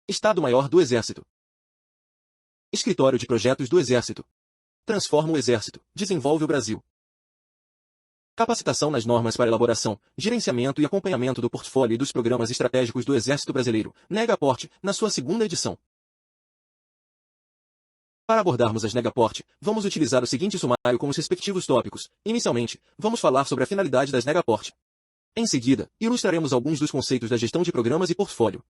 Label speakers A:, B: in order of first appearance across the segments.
A: Estado-Maior do Exército. Escritório de Projetos do Exército. Transforma o Exército, desenvolve o Brasil. Capacitação nas normas para elaboração, gerenciamento e acompanhamento do portfólio e dos programas estratégicos do Exército Brasileiro, Negaport, na sua segunda edição. Para abordarmos as Negaport, vamos utilizar o seguinte sumário com os respectivos tópicos. Inicialmente, vamos falar sobre a finalidade das Negaport. Em seguida, ilustraremos alguns dos conceitos da gestão de programas e portfólio.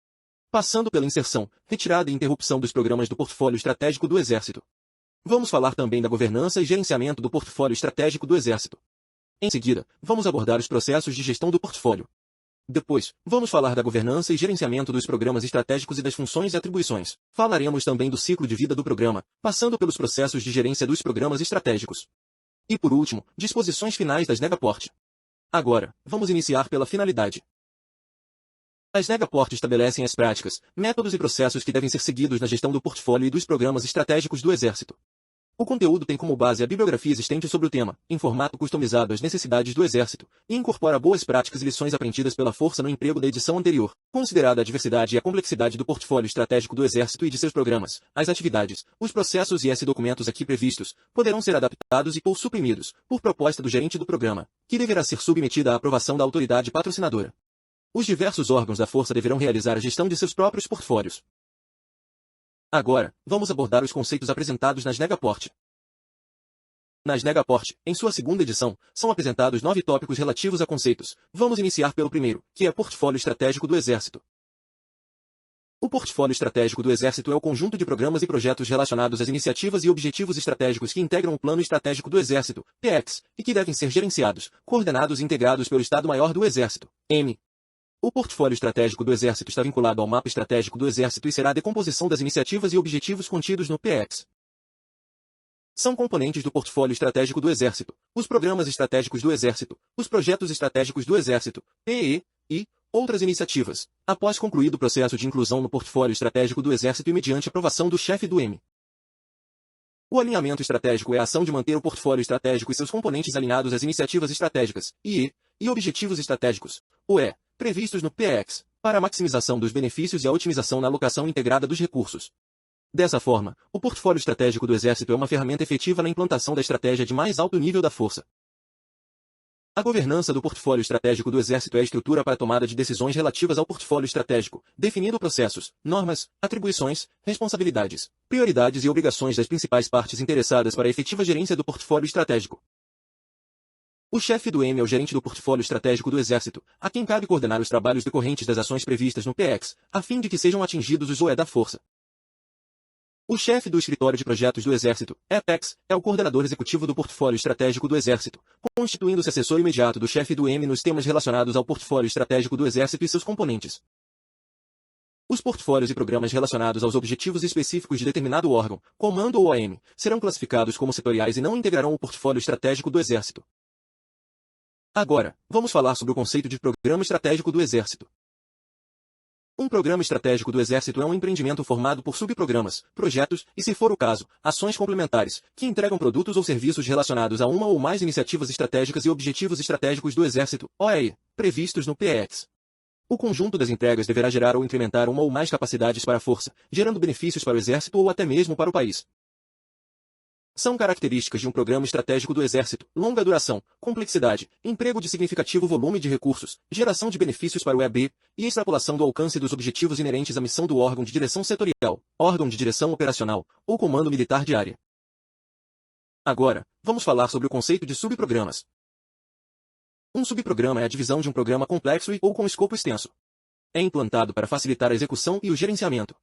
A: Passando pela inserção, retirada e interrupção dos programas do portfólio estratégico do Exército. Vamos falar também da governança e gerenciamento do portfólio estratégico do Exército. Em seguida, vamos abordar os processos de gestão do portfólio. Depois, vamos falar da governança e gerenciamento dos programas estratégicos e das funções e atribuições. Falaremos também do ciclo de vida do programa, passando pelos processos de gerência dos programas estratégicos. E por último, disposições finais das Negaport. Agora, vamos iniciar pela finalidade. As Negaport estabelecem as práticas, métodos e processos que devem ser seguidos na gestão do portfólio e dos programas estratégicos do Exército. O conteúdo tem como base a bibliografia existente sobre o tema, em formato customizado às necessidades do Exército, e incorpora boas práticas e lições aprendidas pela Força no emprego da edição anterior. Considerada a diversidade e a complexidade do portfólio estratégico do Exército e de seus programas, as atividades, os processos e documentos aqui previstos, poderão ser adaptados e ou suprimidos, por proposta do gerente do programa, que deverá ser submetida à aprovação da autoridade patrocinadora. Os diversos órgãos da Força deverão realizar a gestão de seus próprios portfólios. Agora, vamos abordar os conceitos apresentados nas Negaport. Nas Negaport, em sua segunda edição, são apresentados 9 tópicos relativos a conceitos. Vamos iniciar pelo primeiro, que é Portfólio Estratégico do Exército. O portfólio estratégico do Exército é o conjunto de programas e projetos relacionados às iniciativas e objetivos estratégicos que integram o Plano Estratégico do Exército, PEX, e que devem ser gerenciados, coordenados e integrados pelo Estado-Maior do Exército, M. O portfólio estratégico do Exército está vinculado ao mapa estratégico do Exército e será a decomposição das iniciativas e objetivos contidos no PEX. São componentes do portfólio estratégico do Exército, os programas estratégicos do Exército, os projetos estratégicos do Exército, PE, e outras iniciativas, após concluído o processo de inclusão no portfólio estratégico do Exército e mediante aprovação do chefe do M. O alinhamento estratégico é a ação de manter o portfólio estratégico e seus componentes alinhados às iniciativas estratégicas, IE, e objetivos estratégicos, OE, previstos no PEX, para a maximização dos benefícios e a otimização na alocação integrada dos recursos. Dessa forma, o portfólio estratégico do Exército é uma ferramenta efetiva na implantação da estratégia de mais alto nível da Força. A governança do portfólio estratégico do Exército é a estrutura para a tomada de decisões relativas ao portfólio estratégico, definindo processos, normas, atribuições, responsabilidades, prioridades e obrigações das principais partes interessadas para a efetiva gerência do portfólio estratégico. O chefe do M é o gerente do portfólio estratégico do Exército, a quem cabe coordenar os trabalhos decorrentes das ações previstas no PEX, a fim de que sejam atingidos os OE da Força. O chefe do Escritório de Projetos do Exército, EPEX, é o coordenador executivo do portfólio estratégico do Exército, constituindo-se assessor imediato do chefe do M nos temas relacionados ao portfólio estratégico do Exército e seus componentes. Os portfólios e programas relacionados aos objetivos específicos de determinado órgão, comando ou AM, serão classificados como setoriais e não integrarão o portfólio estratégico do Exército. Agora, vamos falar sobre o conceito de Programa Estratégico do Exército. Um programa estratégico do Exército é um empreendimento formado por subprogramas, projetos e, se for o caso, ações complementares, que entregam produtos ou serviços relacionados a uma ou mais iniciativas estratégicas e objetivos estratégicos do Exército, OEI, previstos no PEX. O conjunto das entregas deverá gerar ou incrementar uma ou mais capacidades para a Força, gerando benefícios para o Exército ou até mesmo para o país. São características de um programa estratégico do Exército: longa duração, complexidade, emprego de significativo volume de recursos, geração de benefícios para o EB, e extrapolação do alcance dos objetivos inerentes à missão do órgão de direção setorial, órgão de direção operacional, ou comando militar de área. Agora, vamos falar sobre o conceito de subprogramas. Um subprograma é a divisão de um programa complexo e ou com escopo extenso. É implantado para facilitar a execução e o gerenciamento.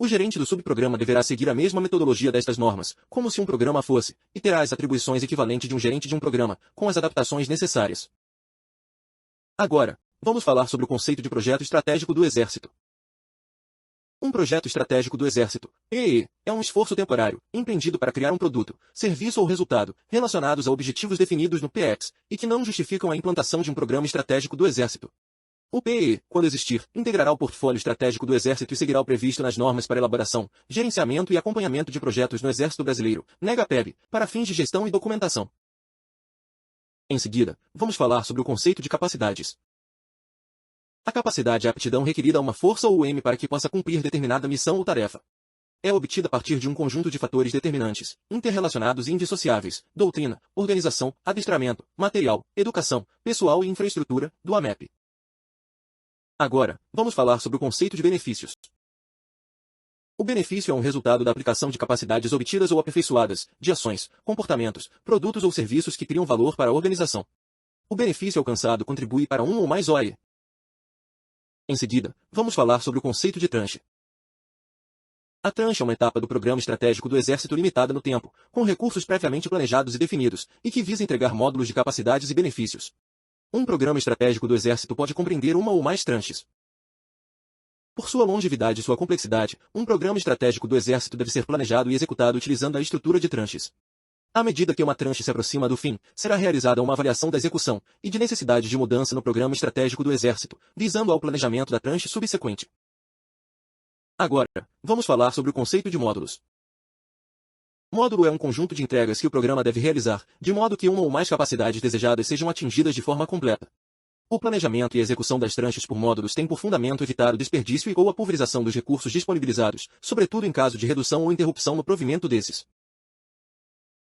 A: O gerente do subprograma deverá seguir a mesma metodologia destas normas, como se um programa fosse, e terá as atribuições equivalentes de um gerente de um programa, com as adaptações necessárias. Agora, vamos falar sobre o conceito de projeto estratégico do Exército. Um projeto estratégico do Exército, PE, é um esforço temporário, empreendido para criar um produto, serviço ou resultado, relacionados a objetivos definidos no PEX, e que não justificam a implantação de um programa estratégico do Exército. O PE, quando existir, integrará o portfólio estratégico do Exército e seguirá o previsto nas normas para elaboração, gerenciamento e acompanhamento de projetos no Exército Brasileiro, NEGAPEB, para fins de gestão e documentação. Em seguida, vamos falar sobre o conceito de capacidades. A capacidade é a aptidão requerida a uma força ou M para que possa cumprir determinada missão ou tarefa. É obtida a partir de um conjunto de fatores determinantes, interrelacionados e indissociáveis: doutrina, organização, adestramento, material, educação, pessoal e infraestrutura, do AMEP. Agora, vamos falar sobre o conceito de benefícios. O benefício é um resultado da aplicação de capacidades obtidas ou aperfeiçoadas, de ações, comportamentos, produtos ou serviços que criam valor para a organização. O benefício alcançado contribui para um ou mais OAE. Em seguida, vamos falar sobre o conceito de tranche. A tranche é uma etapa do programa estratégico do Exército limitada no tempo, com recursos previamente planejados e definidos, e que visa entregar módulos de capacidades e benefícios. Um programa estratégico do Exército pode compreender uma ou mais tranches. Por sua longevidade e sua complexidade, um programa estratégico do Exército deve ser planejado e executado utilizando a estrutura de tranches. À medida que uma tranche se aproxima do fim, será realizada uma avaliação da execução e de necessidade de mudança no programa estratégico do Exército, visando ao planejamento da tranche subsequente. Agora, vamos falar sobre o conceito de módulos. Módulo é um conjunto de entregas que o programa deve realizar, de modo que uma ou mais capacidades desejadas sejam atingidas de forma completa. O planejamento e a execução das tranches por módulos tem por fundamento evitar o desperdício ou a pulverização dos recursos disponibilizados, sobretudo em caso de redução ou interrupção no provimento desses.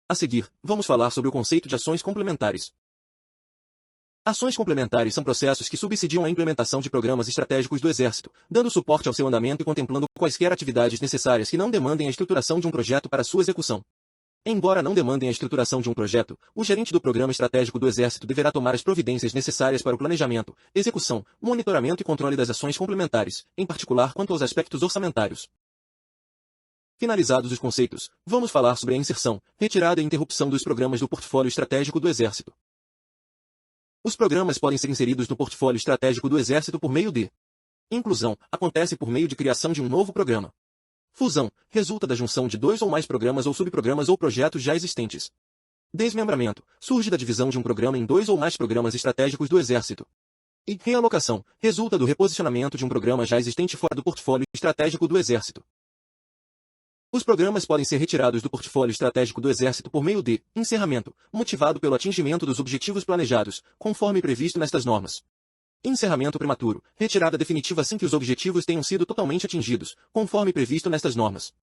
A: A seguir, vamos falar sobre o conceito de ações complementares. Ações complementares são processos que subsidiam a implementação de programas estratégicos do Exército, dando suporte ao seu andamento e contemplando quaisquer atividades necessárias que não demandem a estruturação de um projeto para sua execução. Embora não demandem a estruturação de um projeto, o gerente do Programa Estratégico do Exército deverá tomar as providências necessárias para o planejamento, execução, monitoramento e controle das ações complementares, em particular quanto aos aspectos orçamentários. Finalizados os conceitos, vamos falar sobre a inserção, retirada e interrupção dos programas do portfólio estratégico do Exército. Os programas podem ser inseridos no portfólio estratégico do Exército por meio de inclusão, acontece por meio de criação de um novo programa. Fusão, resulta da junção de dois ou mais programas ou subprogramas ou projetos já existentes. Desmembramento, surge da divisão de um programa em dois ou mais programas estratégicos do Exército. E realocação, resulta do reposicionamento de um programa já existente fora do portfólio estratégico do Exército. Os programas podem ser retirados do portfólio estratégico do Exército por meio de encerramento, motivado pelo atingimento dos objetivos planejados, conforme previsto nestas normas. Encerramento prematuro, retirada definitiva sem que os objetivos tenham sido totalmente atingidos, conforme previsto nestas normas.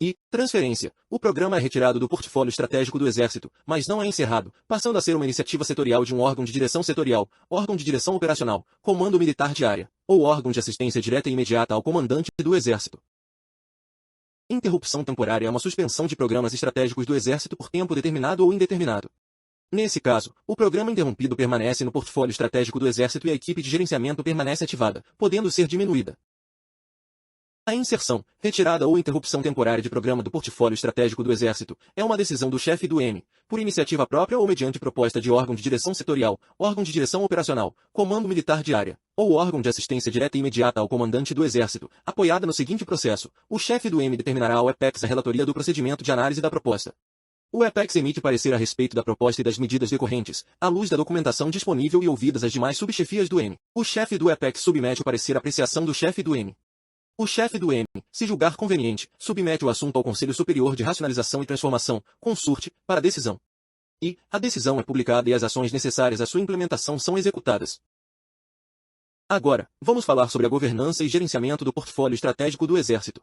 A: E transferência, o programa é retirado do portfólio estratégico do Exército, mas não é encerrado, passando a ser uma iniciativa setorial de um órgão de direção setorial, órgão de direção operacional, comando militar de área, ou órgão de assistência direta e imediata ao comandante do Exército. Interrupção temporária é uma suspensão de programas estratégicos do Exército por tempo determinado ou indeterminado. Nesse caso, o programa interrompido permanece no portfólio estratégico do Exército e a equipe de gerenciamento permanece ativada, podendo ser diminuída. A inserção, retirada ou interrupção temporária de programa do portfólio estratégico do Exército é uma decisão do chefe do M, por iniciativa própria ou mediante proposta de órgão de direção setorial, órgão de direção operacional, comando militar de área, ou órgão de assistência direta e imediata ao comandante do Exército, apoiada no seguinte processo: o chefe do M determinará ao EPEX a relatoria do procedimento de análise da proposta. O EPEX emite parecer a respeito da proposta e das medidas decorrentes, à luz da documentação disponível e ouvidas as demais subchefias do M. O chefe do EPEX submete o parecer à apreciação do chefe do M. O chefe do M, se julgar conveniente, submete o assunto ao Conselho Superior de Racionalização e Transformação, CONSURT, para decisão. E a decisão é publicada e as ações necessárias à sua implementação são executadas. Agora, vamos falar sobre a governança e gerenciamento do portfólio estratégico do Exército.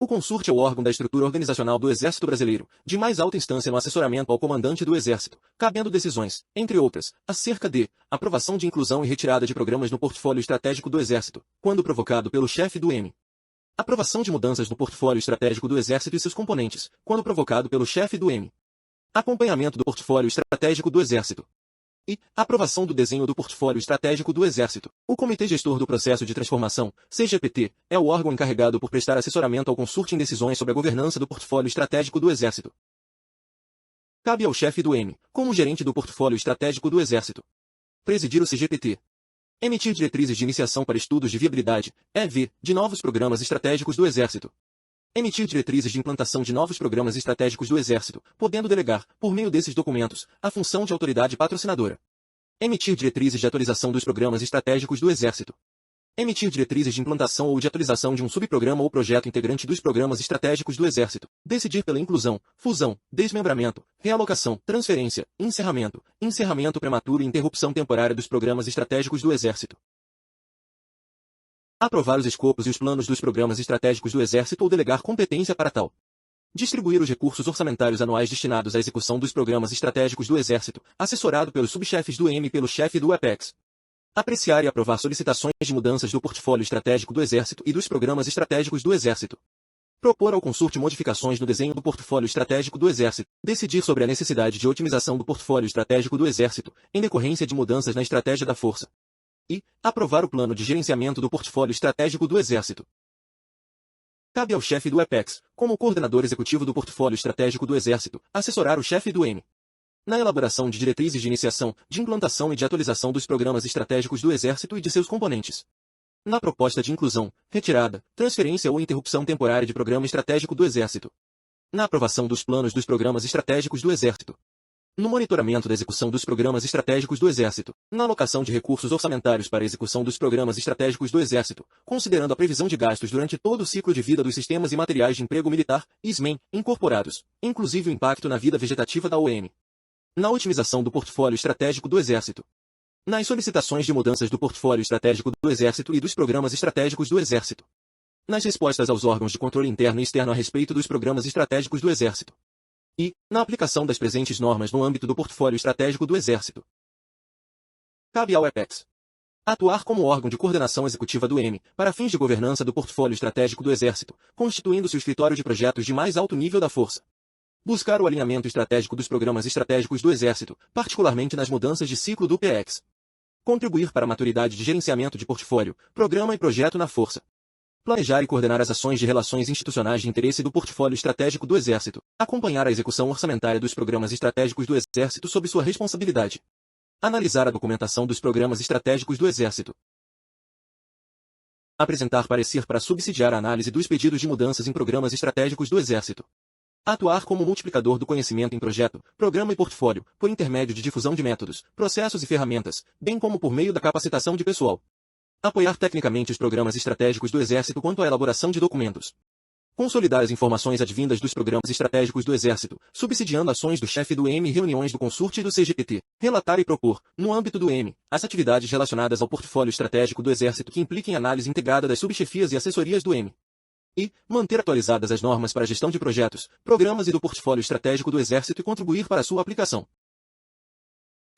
A: O CONSURT é o órgão da estrutura organizacional do Exército Brasileiro, de mais alta instância no assessoramento ao comandante do Exército, cabendo decisões, entre outras, acerca de aprovação de inclusão e retirada de programas no portfólio estratégico do Exército, quando provocado pelo chefe do M. Aprovação de mudanças no portfólio estratégico do Exército e seus componentes, quando provocado pelo chefe do M. Acompanhamento do portfólio estratégico do Exército. E aprovação do desenho do portfólio estratégico do Exército. O Comitê Gestor do Processo de Transformação, CGPT, é o órgão encarregado por prestar assessoramento ao CONSURT em decisões sobre a governança do portfólio estratégico do Exército. Cabe ao chefe do M, como gerente do portfólio estratégico do Exército, presidir o CGPT. Emitir diretrizes de iniciação para estudos de viabilidade, EV, de novos programas estratégicos do Exército. Emitir diretrizes de implantação de novos programas estratégicos do Exército, podendo delegar, por meio desses documentos, a função de autoridade patrocinadora. Emitir diretrizes de atualização dos programas estratégicos do Exército. Emitir diretrizes de implantação ou de atualização de um subprograma ou projeto integrante dos programas estratégicos do Exército. Decidir pela inclusão, fusão, desmembramento, realocação, transferência, encerramento, encerramento prematuro e interrupção temporária dos programas estratégicos do Exército. Aprovar os escopos e os planos dos programas estratégicos do Exército ou delegar competência para tal. Distribuir os recursos orçamentários anuais destinados à execução dos programas estratégicos do Exército, assessorado pelos subchefes do EM e pelo chefe do APEX. Apreciar e aprovar solicitações de mudanças do portfólio estratégico do Exército e dos programas estratégicos do Exército. Propor ao Consulte modificações no desenho do portfólio estratégico do Exército. Decidir sobre a necessidade de otimização do portfólio estratégico do Exército, em decorrência de mudanças na estratégia da Força. E aprovar o plano de gerenciamento do portfólio estratégico do Exército. Cabe ao chefe do APEX, como coordenador executivo do portfólio estratégico do Exército, assessorar o chefe do EM na elaboração de diretrizes de iniciação, de implantação e de atualização dos programas estratégicos do Exército e de seus componentes. Na proposta de inclusão, retirada, transferência ou interrupção temporária de programa estratégico do Exército. Na aprovação dos planos dos programas estratégicos do Exército. No monitoramento da execução dos programas estratégicos do Exército. Na alocação de recursos orçamentários para a execução dos programas estratégicos do Exército, considerando a previsão de gastos durante todo o ciclo de vida dos sistemas e materiais de emprego militar, SMEM, incorporados, inclusive o impacto na vida vegetativa da OM. Na otimização do portfólio estratégico do Exército. Nas solicitações de mudanças do portfólio estratégico do Exército e dos programas estratégicos do Exército. Nas respostas aos órgãos de controle interno e externo a respeito dos programas estratégicos do Exército. E, na aplicação das presentes normas no âmbito do portfólio estratégico do Exército. Cabe ao APEX atuar como órgão de coordenação executiva do EM, para fins de governança do portfólio estratégico do Exército, constituindo-se o escritório de projetos de mais alto nível da Força. Buscar o alinhamento estratégico dos programas estratégicos do Exército, particularmente nas mudanças de ciclo do PX. Contribuir para a maturidade de gerenciamento de portfólio, programa e projeto na Força. Planejar e coordenar as ações de relações institucionais de interesse do portfólio estratégico do Exército. Acompanhar a execução orçamentária dos programas estratégicos do Exército sob sua responsabilidade. Analisar a documentação dos programas estratégicos do Exército. Apresentar parecer para subsidiar a análise dos pedidos de mudanças em programas estratégicos do Exército. Atuar como multiplicador do conhecimento em projeto, programa e portfólio, por intermédio de difusão de métodos, processos e ferramentas, bem como por meio da capacitação de pessoal. Apoiar tecnicamente os programas estratégicos do Exército quanto à elaboração de documentos. Consolidar as informações advindas dos programas estratégicos do Exército, subsidiando ações do chefe do EM e reuniões do Consulte e do CGPT. Relatar e propor, no âmbito do EM, as atividades relacionadas ao portfólio estratégico do Exército que impliquem análise integrada das subchefias e assessorias do EM. E manter atualizadas as normas para a gestão de projetos, programas e do portfólio estratégico do Exército e contribuir para a sua aplicação.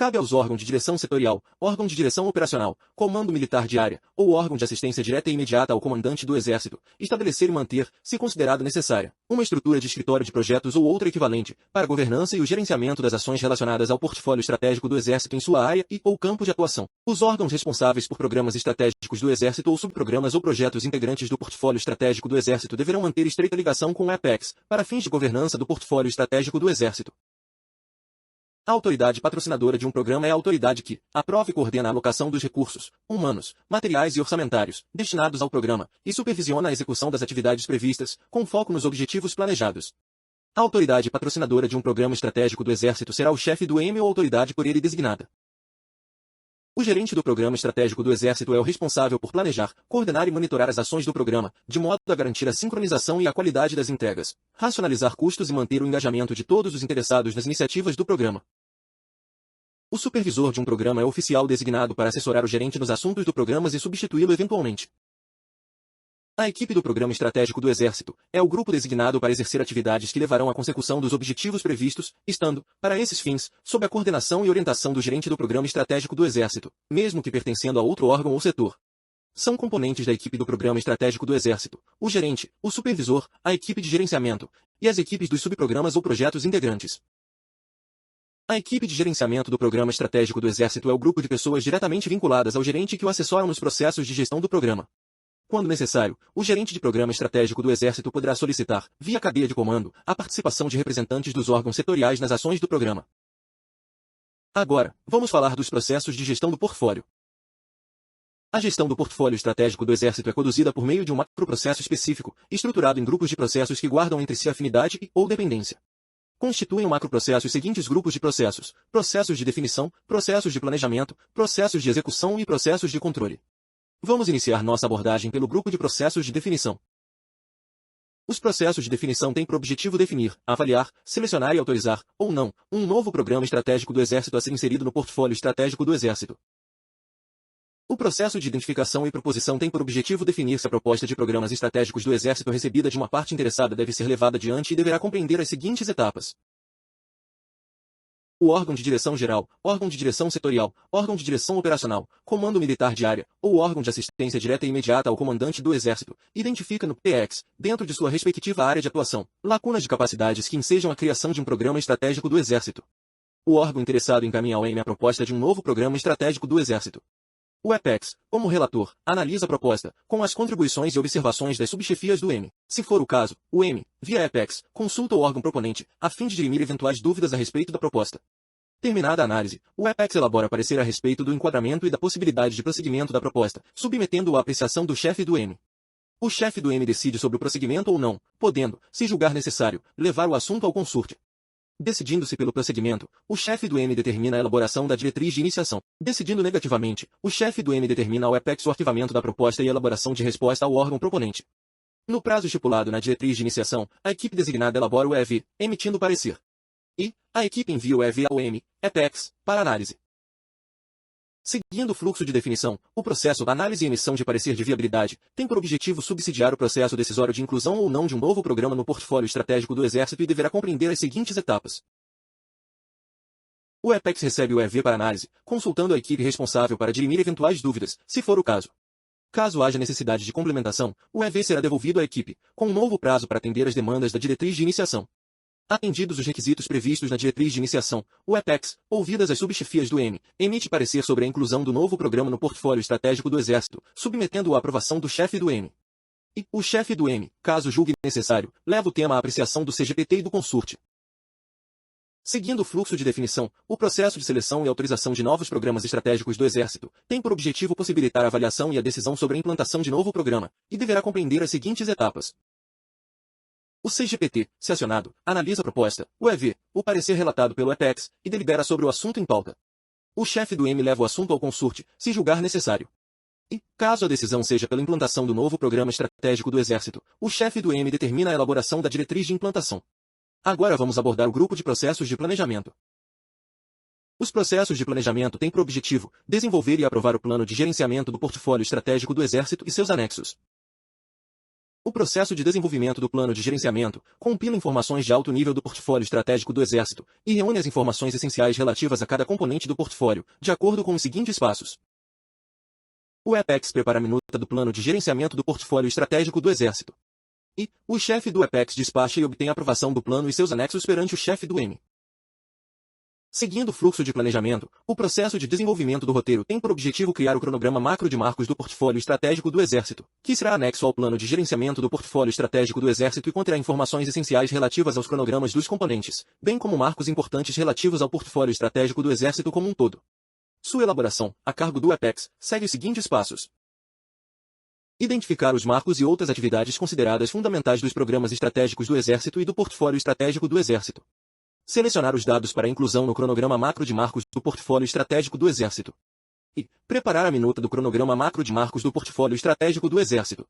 A: Cabe aos órgãos de direção setorial, órgão de direção operacional, comando militar de área, ou órgão de assistência direta e imediata ao comandante do Exército, estabelecer e manter, se considerado necessária, uma estrutura de escritório de projetos ou outra equivalente, para a governança e o gerenciamento das ações relacionadas ao portfólio estratégico do Exército em sua área e ou campo de atuação. Os órgãos responsáveis por programas estratégicos do Exército ou subprogramas ou projetos integrantes do portfólio estratégico do Exército deverão manter estreita ligação com o APEX, para fins de governança do portfólio estratégico do Exército. A autoridade patrocinadora de um programa é a autoridade que aprova e coordena a alocação dos recursos, humanos, materiais e orçamentários, destinados ao programa, e supervisiona a execução das atividades previstas, com foco nos objetivos planejados. A autoridade patrocinadora de um programa estratégico do Exército será o chefe do EM ou autoridade por ele designada. O gerente do programa estratégico do Exército é o responsável por planejar, coordenar e monitorar as ações do programa, de modo a garantir a sincronização e a qualidade das entregas, racionalizar custos e manter o engajamento de todos os interessados nas iniciativas do programa. O supervisor de um programa é o oficial designado para assessorar o gerente nos assuntos do programa e substituí-lo eventualmente. A equipe do Programa Estratégico do Exército é o grupo designado para exercer atividades que levarão à consecução dos objetivos previstos, estando, para esses fins, sob a coordenação e orientação do gerente do Programa Estratégico do Exército, mesmo que pertencendo a outro órgão ou setor. São componentes da equipe do Programa Estratégico do Exército, o gerente, o supervisor, a equipe de gerenciamento, e as equipes dos subprogramas ou projetos integrantes. A equipe de gerenciamento do Programa Estratégico do Exército é o grupo de pessoas diretamente vinculadas ao gerente que o assessoram nos processos de gestão do programa. Quando necessário, o gerente de Programa Estratégico do Exército poderá solicitar, via cadeia de comando, a participação de representantes dos órgãos setoriais nas ações do programa. Agora, vamos falar dos processos de gestão do portfólio. A gestão do portfólio estratégico do Exército é conduzida por meio de um macroprocesso específico, estruturado em grupos de processos que guardam entre si afinidade e ou dependência. Constituem o macroprocesso os seguintes grupos de processos: processos de definição, processos de planejamento, processos de execução e processos de controle. Vamos iniciar nossa abordagem pelo grupo de processos de definição. Os processos de definição têm por objetivo definir, avaliar, selecionar e autorizar, ou não, um novo programa estratégico do Exército a ser inserido no portfólio estratégico do Exército. O processo de identificação e proposição tem por objetivo definir se a proposta de programas estratégicos do Exército recebida de uma parte interessada deve ser levada adiante e deverá compreender as seguintes etapas. O órgão de direção geral, órgão de direção setorial, órgão de direção operacional, comando militar de área, ou órgão de assistência direta e imediata ao comandante do Exército, identifica no PX, dentro de sua respectiva área de atuação, lacunas de capacidades que ensejam a criação de um programa estratégico do Exército. O órgão interessado encaminha ao EM a proposta de um novo programa estratégico do Exército. O EPEX, como relator, analisa a proposta, com as contribuições e observações das subchefias do EM. Se for o caso, o EM, via EPEX, consulta o órgão proponente, a fim de dirimir eventuais dúvidas a respeito da proposta. Terminada a análise, o EPEX elabora parecer a respeito do enquadramento e da possibilidade de prosseguimento da proposta, submetendo-o à apreciação do chefe do EM. O chefe do EM decide sobre o prosseguimento ou não, podendo, se julgar necessário, levar o assunto ao consorte. Decidindo-se pelo prosseguimento, o chefe do EM determina a elaboração da diretriz de iniciação. Decidindo negativamente, o chefe do EM determina ao EPEX o arquivamento da proposta e a elaboração de resposta ao órgão proponente. No prazo estipulado na diretriz de iniciação, a equipe designada elabora o EV, emitindo parecer. E, a equipe envia o EV ao EM, EPEX, para análise. Seguindo o fluxo de definição, o processo da análise e emissão de parecer de viabilidade tem por objetivo subsidiar o processo decisório de inclusão ou não de um novo programa no portfólio estratégico do Exército e deverá compreender as seguintes etapas. O EPEX recebe o EV para análise, consultando a equipe responsável para dirimir eventuais dúvidas, se for o caso. Caso haja necessidade de complementação, o EV será devolvido à equipe, com um novo prazo para atender as demandas da diretriz de iniciação. Atendidos os requisitos previstos na diretriz de iniciação, o EPEX, ouvidas as subchefias do EM, emite parecer sobre a inclusão do novo programa no portfólio estratégico do Exército, submetendo-o à aprovação do chefe do EM. E, o chefe do EM, caso julgue necessário, leva o tema à apreciação do CGPT e do consorte. Seguindo o fluxo de definição, o processo de seleção e autorização de novos programas estratégicos do Exército tem por objetivo possibilitar a avaliação e a decisão sobre a implantação de novo programa, e deverá compreender as seguintes etapas. O CGPT, se acionado, analisa a proposta, o EV, o parecer relatado pelo EPEX, e delibera sobre o assunto em pauta. O chefe do EM leva o assunto ao consorte, se julgar necessário. E, caso a decisão seja pela implantação do novo programa estratégico do Exército, o chefe do EM determina a elaboração da diretriz de implantação. Agora vamos abordar o grupo de processos de planejamento. Os processos de planejamento têm por objetivo desenvolver e aprovar o plano de gerenciamento do portfólio estratégico do Exército e seus anexos. O processo de desenvolvimento do plano de gerenciamento compila informações de alto nível do portfólio estratégico do Exército e reúne as informações essenciais relativas a cada componente do portfólio, de acordo com os seguintes passos. O EPEX prepara a minuta do plano de gerenciamento do portfólio estratégico do Exército. E, o chefe do EPEX despacha e obtém a aprovação do plano e seus anexos perante o chefe do EM. Seguindo o fluxo de planejamento, o processo de desenvolvimento do roteiro tem por objetivo criar o cronograma macro de marcos do portfólio estratégico do Exército, que será anexo ao plano de gerenciamento do portfólio estratégico do Exército e conterá informações essenciais relativas aos cronogramas dos componentes, bem como marcos importantes relativos ao portfólio estratégico do Exército como um todo. Sua elaboração, a cargo do EPEX, segue os seguintes passos. Identificar os marcos e outras atividades consideradas fundamentais dos programas estratégicos do Exército e do portfólio estratégico do Exército. Selecionar os dados para inclusão no cronograma macro de marcos do portfólio estratégico do Exército. E preparar a minuta do cronograma macro de marcos do portfólio estratégico do Exército.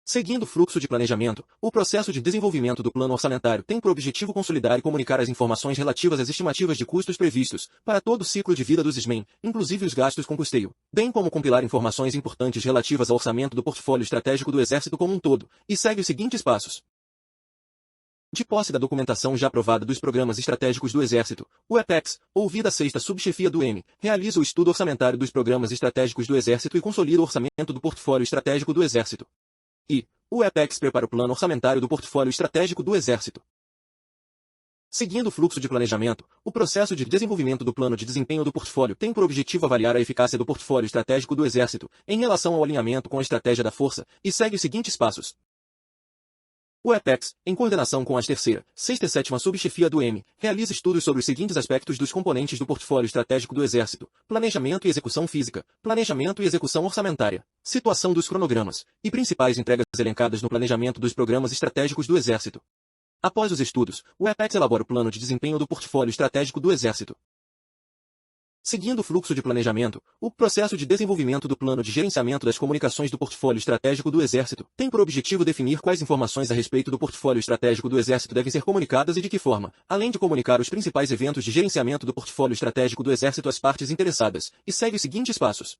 A: Seguindo o fluxo de planejamento, o processo de desenvolvimento do plano orçamentário tem por objetivo consolidar e comunicar as informações relativas às estimativas de custos previstos para todo o ciclo de vida dos SMEM, inclusive os gastos com custeio, bem como compilar informações importantes relativas ao orçamento do portfólio estratégico do Exército como um todo, e segue os seguintes passos. De posse da documentação já aprovada dos programas estratégicos do Exército, o EPEX, ouvida a sexta subchefia do EM, realiza o estudo orçamentário dos programas estratégicos do Exército e consolida o orçamento do portfólio estratégico do Exército. E, o EPEX prepara o plano orçamentário do portfólio estratégico do Exército. Seguindo o fluxo de planejamento, o processo de desenvolvimento do plano de desempenho do portfólio tem por objetivo avaliar a eficácia do portfólio estratégico do Exército, em relação ao alinhamento com a estratégia da força, e segue os seguintes passos. O EPEX, em coordenação com as terceira, sexta e sétima subchefia do EM, realiza estudos sobre os seguintes aspectos dos componentes do portfólio estratégico do Exército: planejamento e execução física, planejamento e execução orçamentária, situação dos cronogramas, e principais entregas elencadas no planejamento dos programas estratégicos do Exército. Após os estudos, o EPEX elabora o plano de desempenho do portfólio estratégico do Exército. Seguindo o fluxo de planejamento, o processo de desenvolvimento do plano de gerenciamento das comunicações do portfólio estratégico do Exército tem por objetivo definir quais informações a respeito do portfólio estratégico do Exército devem ser comunicadas e de que forma, além de comunicar os principais eventos de gerenciamento do portfólio estratégico do Exército às partes interessadas, e segue os seguintes passos.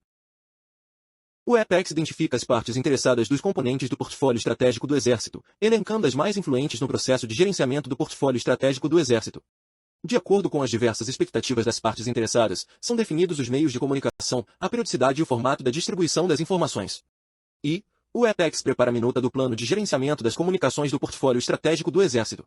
A: O Apex identifica as partes interessadas dos componentes do portfólio estratégico do Exército, elencando as mais influentes no processo de gerenciamento do portfólio estratégico do Exército. De acordo com as diversas expectativas das partes interessadas, são definidos os meios de comunicação, a periodicidade e o formato da distribuição das informações. E, o Apex prepara a minuta do plano de gerenciamento das comunicações do portfólio estratégico do Exército.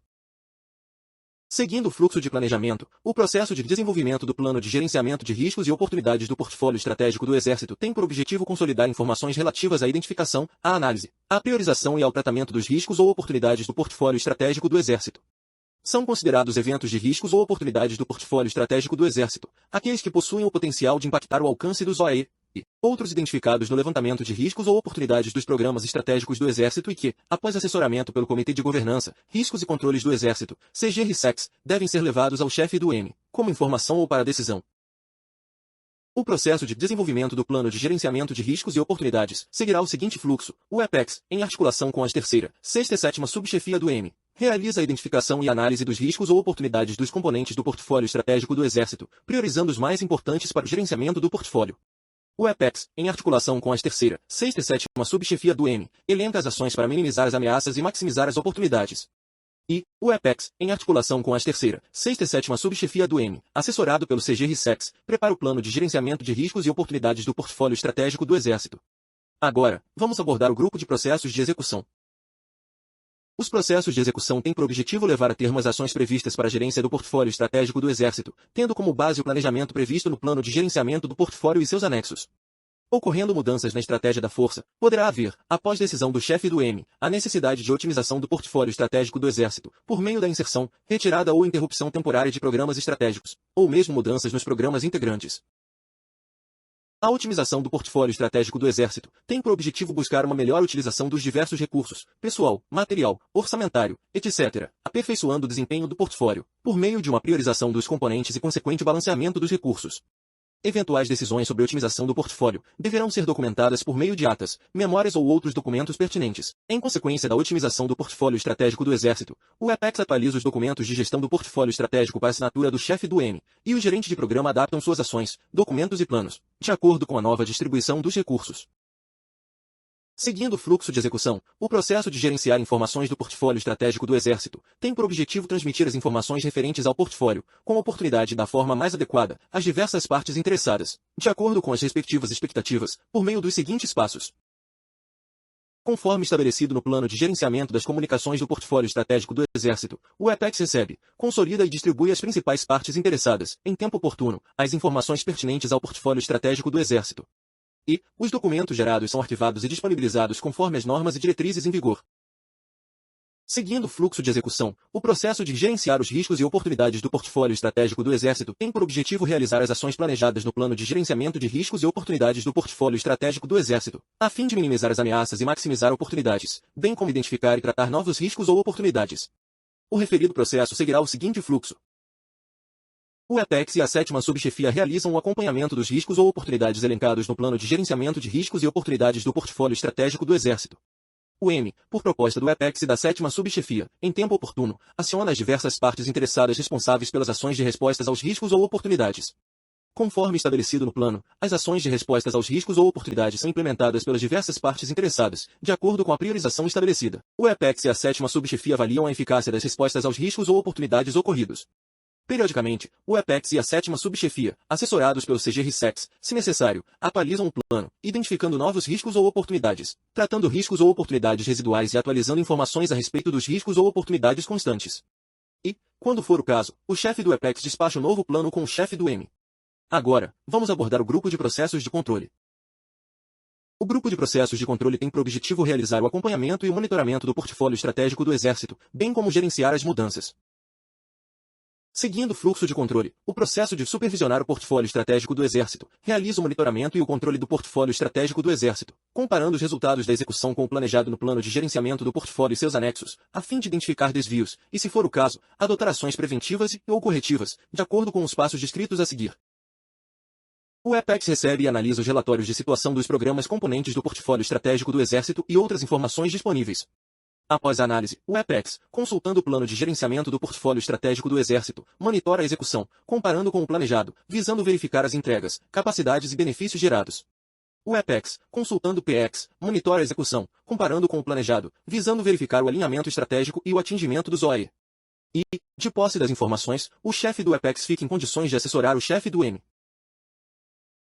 A: Seguindo o fluxo de planejamento, o processo de desenvolvimento do plano de gerenciamento de riscos e oportunidades do portfólio estratégico do Exército tem por objetivo consolidar informações relativas à identificação, à análise, à priorização e ao tratamento dos riscos ou oportunidades do portfólio estratégico do Exército. São considerados eventos de riscos ou oportunidades do portfólio estratégico do Exército, aqueles que possuem o potencial de impactar o alcance dos OAE, e outros identificados no levantamento de riscos ou oportunidades dos programas estratégicos do Exército e que, após assessoramento pelo Comitê de Governança, Riscos e Controles do Exército, CGRSEX, devem ser levados ao chefe do M, como informação ou para decisão. O processo de desenvolvimento do plano de gerenciamento de riscos e oportunidades seguirá o seguinte fluxo. O Apex, em articulação com as terceira, sexta e sétima subchefia do M, realiza a identificação e análise dos riscos ou oportunidades dos componentes do portfólio estratégico do Exército, priorizando os mais importantes para o gerenciamento do portfólio. O Apex, em articulação com as terceira, sexta e sétima subchefia do M, elenca as ações para minimizar as ameaças e maximizar as oportunidades. E, o Apex, em articulação com as terceira, sexta e sétima subchefia do M, assessorado pelo CGRSEX, prepara o plano de gerenciamento de riscos e oportunidades do portfólio estratégico do Exército. Agora, vamos abordar o grupo de processos de execução. Os processos de execução têm por objetivo levar a termo as ações previstas para a gerência do portfólio estratégico do Exército, tendo como base o planejamento previsto no plano de gerenciamento do portfólio e seus anexos. Ocorrendo mudanças na estratégia da força, poderá haver, após decisão do chefe do M, a necessidade de otimização do portfólio estratégico do Exército, por meio da inserção, retirada ou interrupção temporária de programas estratégicos, ou mesmo mudanças nos programas integrantes. A otimização do portfólio estratégico do Exército tem por objetivo buscar uma melhor utilização dos diversos recursos, pessoal, material, orçamentário, etc., aperfeiçoando o desempenho do portfólio, por meio de uma priorização dos componentes e consequente balanceamento dos recursos. Eventuais decisões sobre otimização do portfólio deverão ser documentadas por meio de atas, memórias ou outros documentos pertinentes. Em consequência da otimização do portfólio estratégico do Exército, o Apex atualiza os documentos de gestão do portfólio estratégico para assinatura do chefe do M, e o gerente de programa adaptam suas ações, documentos e planos, de acordo com a nova distribuição dos recursos. Seguindo o fluxo de execução, o processo de gerenciar informações do portfólio estratégico do Exército tem por objetivo transmitir as informações referentes ao portfólio, com oportunidade da forma mais adequada, às diversas partes interessadas, de acordo com as respectivas expectativas, por meio dos seguintes passos. Conforme estabelecido no plano de gerenciamento das comunicações do portfólio estratégico do Exército, o Apex recebe, consolida e distribui às principais partes interessadas, em tempo oportuno, as informações pertinentes ao portfólio estratégico do Exército. E, os documentos gerados são arquivados e disponibilizados conforme as normas e diretrizes em vigor. Seguindo o fluxo de execução, o processo de gerenciar os riscos e oportunidades do portfólio estratégico do Exército tem por objetivo realizar as ações planejadas no plano de gerenciamento de riscos e oportunidades do portfólio estratégico do Exército, a fim de minimizar as ameaças e maximizar oportunidades, bem como identificar e tratar novos riscos ou oportunidades. O referido processo seguirá o seguinte fluxo. O Apex e a sétima subchefia realizam o acompanhamento dos riscos ou oportunidades elencados no plano de gerenciamento de riscos e oportunidades do portfólio estratégico do Exército. O M, por proposta do Apex e da sétima subchefia, em tempo oportuno, aciona as diversas partes interessadas responsáveis pelas ações de respostas aos riscos ou oportunidades. Conforme estabelecido no plano, as ações de respostas aos riscos ou oportunidades são implementadas pelas diversas partes interessadas, de acordo com a priorização estabelecida. O Apex e a sétima subchefia avaliam a eficácia das respostas aos riscos ou oportunidades ocorridos. Periodicamente, o Apex e a sétima subchefia, assessorados pelo CGRSEX, se necessário, atualizam o plano, identificando novos riscos ou oportunidades, tratando riscos ou oportunidades residuais e atualizando informações a respeito dos riscos ou oportunidades constantes. E, quando for o caso, o chefe do Apex despacha o novo plano com o chefe do M. Agora, vamos abordar o grupo de processos de controle. O grupo de processos de controle tem por objetivo realizar o acompanhamento e o monitoramento do portfólio estratégico do Exército, bem como gerenciar as mudanças. Seguindo o fluxo de controle, o processo de supervisionar o portfólio estratégico do Exército realiza o monitoramento e o controle do portfólio estratégico do Exército, comparando os resultados da execução com o planejado no plano de gerenciamento do portfólio e seus anexos, a fim de identificar desvios e, se for o caso, adotar ações preventivas ou corretivas, de acordo com os passos descritos a seguir. O Apex recebe e analisa os relatórios de situação dos programas componentes do portfólio estratégico do Exército e outras informações disponíveis. Após a análise, o Apex, consultando o plano de gerenciamento do portfólio estratégico do Exército, monitora a execução, comparando com o planejado, visando verificar as entregas, capacidades e benefícios gerados. O EPEX, consultando o PX, monitora a execução, comparando com o planejado, visando verificar o alinhamento estratégico e o atingimento dos OE. E, de posse das informações, o chefe do EPEX fica em condições de assessorar o chefe do M.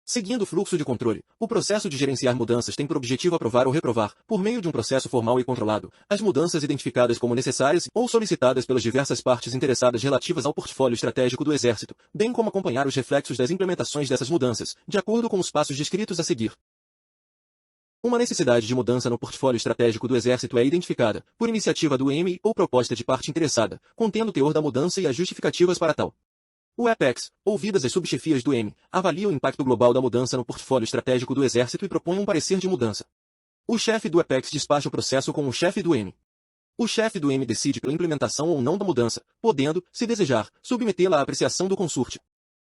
A: Seguindo o fluxo de controle, o processo de gerenciar mudanças tem por objetivo aprovar ou reprovar, por meio de um processo formal e controlado, as mudanças identificadas como necessárias ou solicitadas pelas diversas partes interessadas relativas ao portfólio estratégico do Exército, bem como acompanhar os reflexos das implementações dessas mudanças, de acordo com os passos descritos a seguir. Uma necessidade de mudança no portfólio estratégico do Exército é identificada, por iniciativa do M ou proposta de parte interessada, contendo o teor da mudança e as justificativas para tal. O EPEX, ouvidas as subchefias do M, avalia o impacto global da mudança no portfólio estratégico do Exército e propõe um parecer de mudança. O chefe do EPEX despacha o processo com o chefe do M. O chefe do M decide pela implementação ou não da mudança, podendo, se desejar, submetê-la à apreciação do consórcio.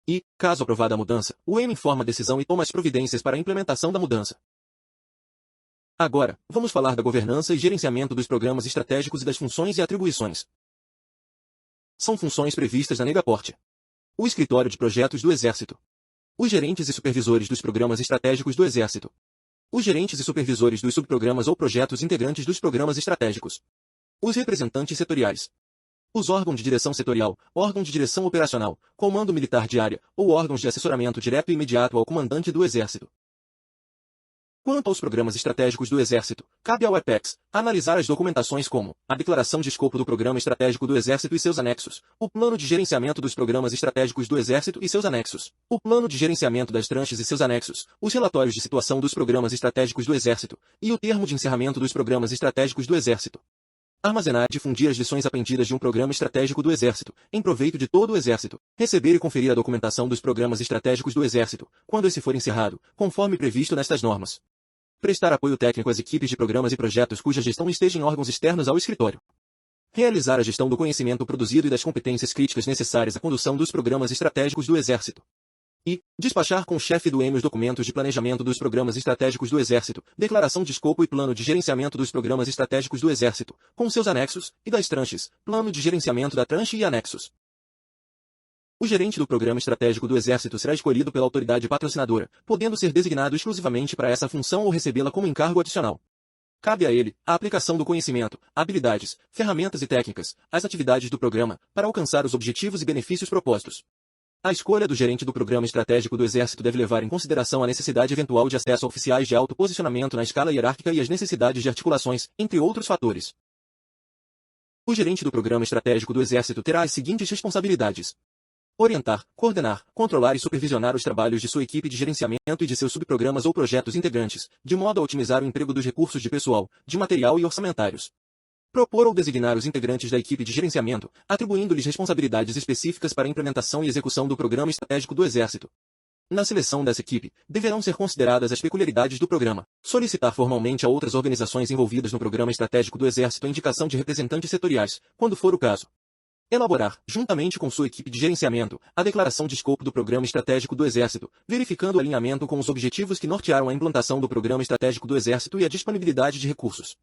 A: E, caso aprovada a mudança, o M informa a decisão e toma as providências para a implementação da mudança. Agora, vamos falar da governança e gerenciamento dos programas estratégicos e das funções e atribuições. São funções previstas na Negaport. O Escritório de Projetos do Exército. Os gerentes e supervisores dos programas estratégicos do Exército. Os gerentes e supervisores dos subprogramas ou projetos integrantes dos programas estratégicos. Os representantes setoriais. Os órgãos de direção setorial, órgão de direção operacional, comando militar de área, ou órgãos de assessoramento direto e imediato ao comandante do Exército. Quanto aos programas estratégicos do Exército, cabe ao EPEX analisar as documentações como a declaração de escopo do Programa Estratégico do Exército e seus anexos, o plano de gerenciamento dos programas estratégicos do Exército e seus anexos, o plano de gerenciamento das tranches e seus anexos, os relatórios de situação dos programas estratégicos do Exército e o termo de encerramento dos programas estratégicos do Exército. Armazenar e difundir as lições aprendidas de um programa estratégico do Exército, em proveito de todo o Exército. Receber e conferir a documentação dos programas estratégicos do Exército, quando esse for encerrado, conforme previsto nestas normas. Prestar apoio técnico às equipes de programas e projetos cuja gestão esteja em órgãos externos ao escritório. Realizar a gestão do conhecimento produzido e das competências críticas necessárias à condução dos programas estratégicos do Exército. E despachar com o chefe do M os documentos de planejamento dos programas estratégicos do Exército, declaração de escopo e plano de gerenciamento dos programas estratégicos do Exército, com seus anexos, e das tranches, plano de gerenciamento da tranche e anexos. O gerente do programa estratégico do Exército será escolhido pela autoridade patrocinadora, podendo ser designado exclusivamente para essa função ou recebê-la como encargo adicional. Cabe a ele a aplicação do conhecimento, habilidades, ferramentas e técnicas, às atividades do programa, para alcançar os objetivos e benefícios propostos. A escolha do gerente do programa estratégico do Exército deve levar em consideração a necessidade eventual de acesso a oficiais de alto posicionamento na escala hierárquica e as necessidades de articulações, entre outros fatores. O gerente do programa estratégico do Exército terá as seguintes responsabilidades: orientar, coordenar, controlar e supervisionar os trabalhos de sua equipe de gerenciamento e de seus subprogramas ou projetos integrantes, de modo a otimizar o emprego dos recursos de pessoal, de material e orçamentários. Propor ou designar os integrantes da equipe de gerenciamento, atribuindo-lhes responsabilidades específicas para a implementação e execução do programa estratégico do Exército. Na seleção dessa equipe, deverão ser consideradas as peculiaridades do programa. Solicitar formalmente a outras organizações envolvidas no programa estratégico do Exército a indicação de representantes setoriais, quando for o caso. Elaborar, juntamente com sua equipe de gerenciamento, a declaração de escopo do Programa Estratégico do Exército, verificando o alinhamento com os objetivos que nortearam a implantação do Programa Estratégico do Exército e a disponibilidade de recursos.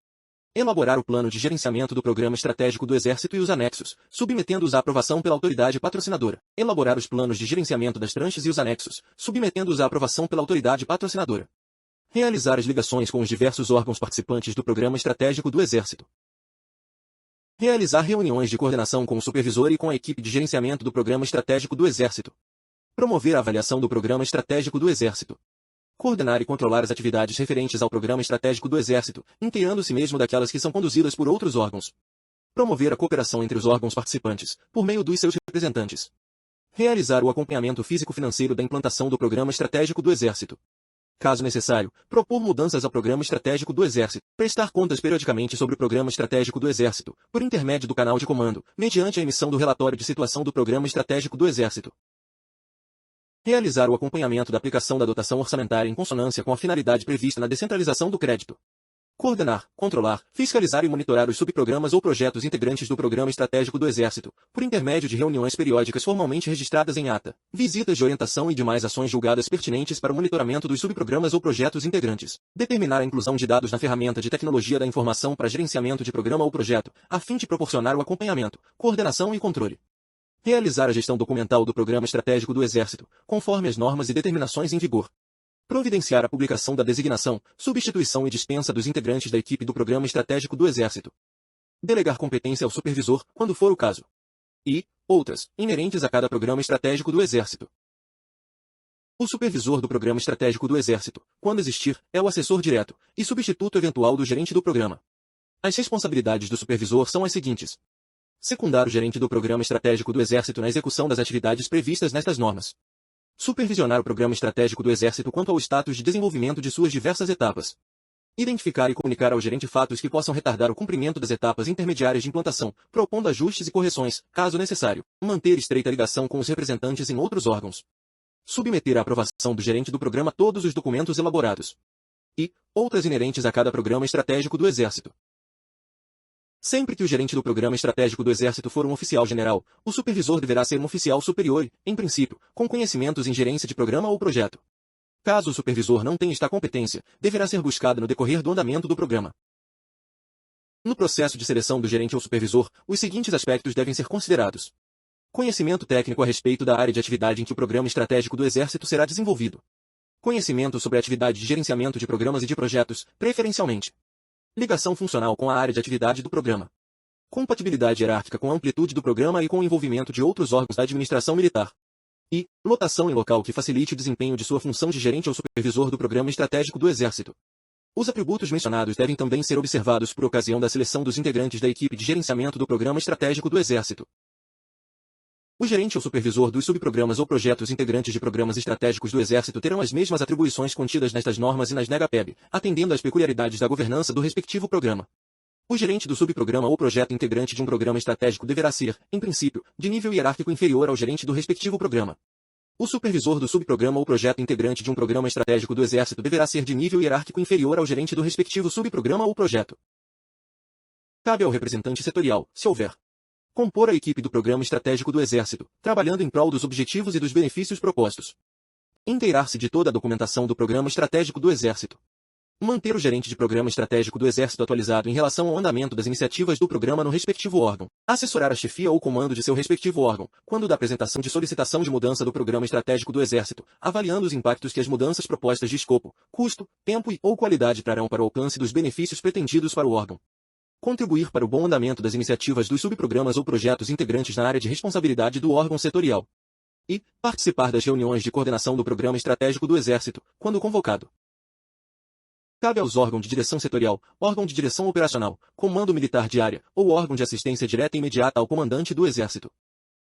A: Elaborar o plano de gerenciamento do Programa Estratégico do Exército e os anexos, submetendo-os à aprovação pela autoridade patrocinadora. Elaborar os planos de gerenciamento das tranches e os anexos, submetendo-os à aprovação pela autoridade patrocinadora. Realizar as ligações com os diversos órgãos participantes do Programa Estratégico do Exército. Realizar reuniões de coordenação com o supervisor e com a equipe de gerenciamento do Programa Estratégico do Exército. Promover a avaliação do Programa Estratégico do Exército. Coordenar e controlar as atividades referentes ao Programa Estratégico do Exército, inteirando-se mesmo daquelas que são conduzidas por outros órgãos. Promover a cooperação entre os órgãos participantes, por meio dos seus representantes. Realizar o acompanhamento físico-financeiro da implantação do Programa Estratégico do Exército. Caso necessário, propor mudanças ao Programa Estratégico do Exército, prestar contas periodicamente sobre o Programa Estratégico do Exército, por intermédio do canal de comando, mediante a emissão do relatório de situação do Programa Estratégico do Exército. Realizar o acompanhamento da aplicação da dotação orçamentária em consonância com a finalidade prevista na descentralização do crédito. Coordenar, controlar, fiscalizar e monitorar os subprogramas ou projetos integrantes do Programa Estratégico do Exército, por intermédio de reuniões periódicas formalmente registradas em ata, visitas de orientação e demais ações julgadas pertinentes para o monitoramento dos subprogramas ou projetos integrantes. Determinar a inclusão de dados na ferramenta de tecnologia da informação para gerenciamento de programa ou projeto, a fim de proporcionar o acompanhamento, coordenação e controle. Realizar a gestão documental do Programa Estratégico do Exército, conforme as normas e determinações em vigor. Providenciar a publicação da designação, substituição e dispensa dos integrantes da equipe do Programa Estratégico do Exército. Delegar competência ao supervisor, quando for o caso. E outras, inerentes a cada Programa Estratégico do Exército. O supervisor do Programa Estratégico do Exército, quando existir, é o assessor direto e substituto eventual do gerente do programa. As responsabilidades do supervisor são as seguintes: secundar o gerente do Programa Estratégico do Exército na execução das atividades previstas nestas normas. Supervisionar o Programa Estratégico do Exército quanto ao status de desenvolvimento de suas diversas etapas. Identificar e comunicar ao gerente fatos que possam retardar o cumprimento das etapas intermediárias de implantação, propondo ajustes e correções, caso necessário. Manter estreita ligação com os representantes em outros órgãos. Submeter à aprovação do gerente do programa todos os documentos elaborados. E outras inerentes a cada Programa Estratégico do Exército. Sempre que o gerente do Programa Estratégico do Exército for um oficial general, o supervisor deverá ser um oficial superior e, em princípio, com conhecimentos em gerência de programa ou projeto. Caso o supervisor não tenha esta competência, deverá ser buscada no decorrer do andamento do programa. No processo de seleção do gerente ou supervisor, os seguintes aspectos devem ser considerados: conhecimento técnico a respeito da área de atividade em que o Programa Estratégico do Exército será desenvolvido. Conhecimento sobre a atividade de gerenciamento de programas e de projetos, preferencialmente. Ligação funcional com a área de atividade do programa. Compatibilidade hierárquica com a amplitude do programa e com o envolvimento de outros órgãos da administração militar. E lotação em local que facilite o desempenho de sua função de gerente ou supervisor do Programa Estratégico do Exército. Os atributos mencionados devem também ser observados por ocasião da seleção dos integrantes da equipe de gerenciamento do Programa Estratégico do Exército. O gerente ou supervisor dos subprogramas ou projetos integrantes de programas estratégicos do Exército terão as mesmas atribuições contidas nestas normas e nas NEGAPEB, atendendo às peculiaridades da governança do respectivo programa. O gerente do subprograma ou projeto integrante de um programa estratégico deverá ser, em princípio, de nível hierárquico inferior ao gerente do respectivo programa. O supervisor do subprograma ou projeto integrante de um programa estratégico do Exército deverá ser de nível hierárquico inferior ao gerente do respectivo subprograma ou projeto. Cabe ao representante setorial, se houver, compor a equipe do Programa Estratégico do Exército, trabalhando em prol dos objetivos e dos benefícios propostos. Inteirar-se de toda a documentação do Programa Estratégico do Exército. Manter o gerente de Programa Estratégico do Exército atualizado em relação ao andamento das iniciativas do programa no respectivo órgão. Assessorar a chefia ou comando de seu respectivo órgão, quando da apresentação de solicitação de mudança do Programa Estratégico do Exército, avaliando os impactos que as mudanças propostas de escopo, custo, tempo e/ou qualidade trarão para o alcance dos benefícios pretendidos para o órgão. Contribuir para o bom andamento das iniciativas dos subprogramas ou projetos integrantes na área de responsabilidade do órgão setorial. E participar das reuniões de coordenação do Programa Estratégico do Exército, quando convocado. Cabe aos órgãos de direção setorial, órgão de direção operacional, comando militar de área, ou órgão de assistência direta e imediata ao comandante do Exército.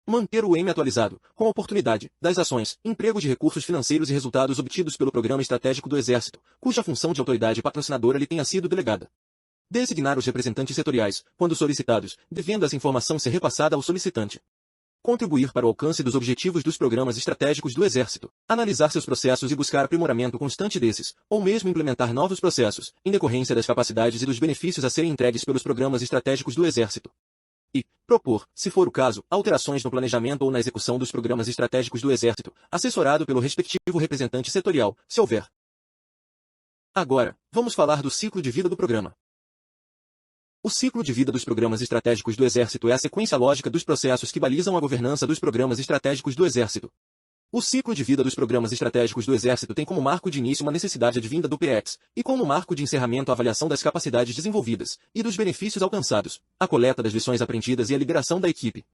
A: Manter o EM atualizado, com a oportunidade, das ações, emprego de recursos financeiros e resultados obtidos pelo Programa Estratégico do Exército, cuja função de autoridade patrocinadora lhe tenha sido delegada. Designar os representantes setoriais, quando solicitados, devendo essa informação ser repassada ao solicitante. Contribuir para o alcance dos objetivos dos programas estratégicos do Exército. Analisar seus processos e buscar aprimoramento constante desses, ou mesmo implementar novos processos, em decorrência das capacidades e dos benefícios a serem entregues pelos programas estratégicos do Exército. E propor, se for o caso, alterações no planejamento ou na execução dos programas estratégicos do Exército, assessorado pelo respectivo representante setorial, se houver. Agora, vamos falar do ciclo de vida do programa. O ciclo de vida dos programas estratégicos do Exército é a sequência lógica dos processos que balizam a governança dos programas estratégicos do Exército. O ciclo de vida dos programas estratégicos do Exército tem como marco de início uma necessidade advinda do PX, e como marco de encerramento a avaliação das capacidades desenvolvidas, e dos benefícios alcançados, a coleta das lições aprendidas e a liberação da equipe.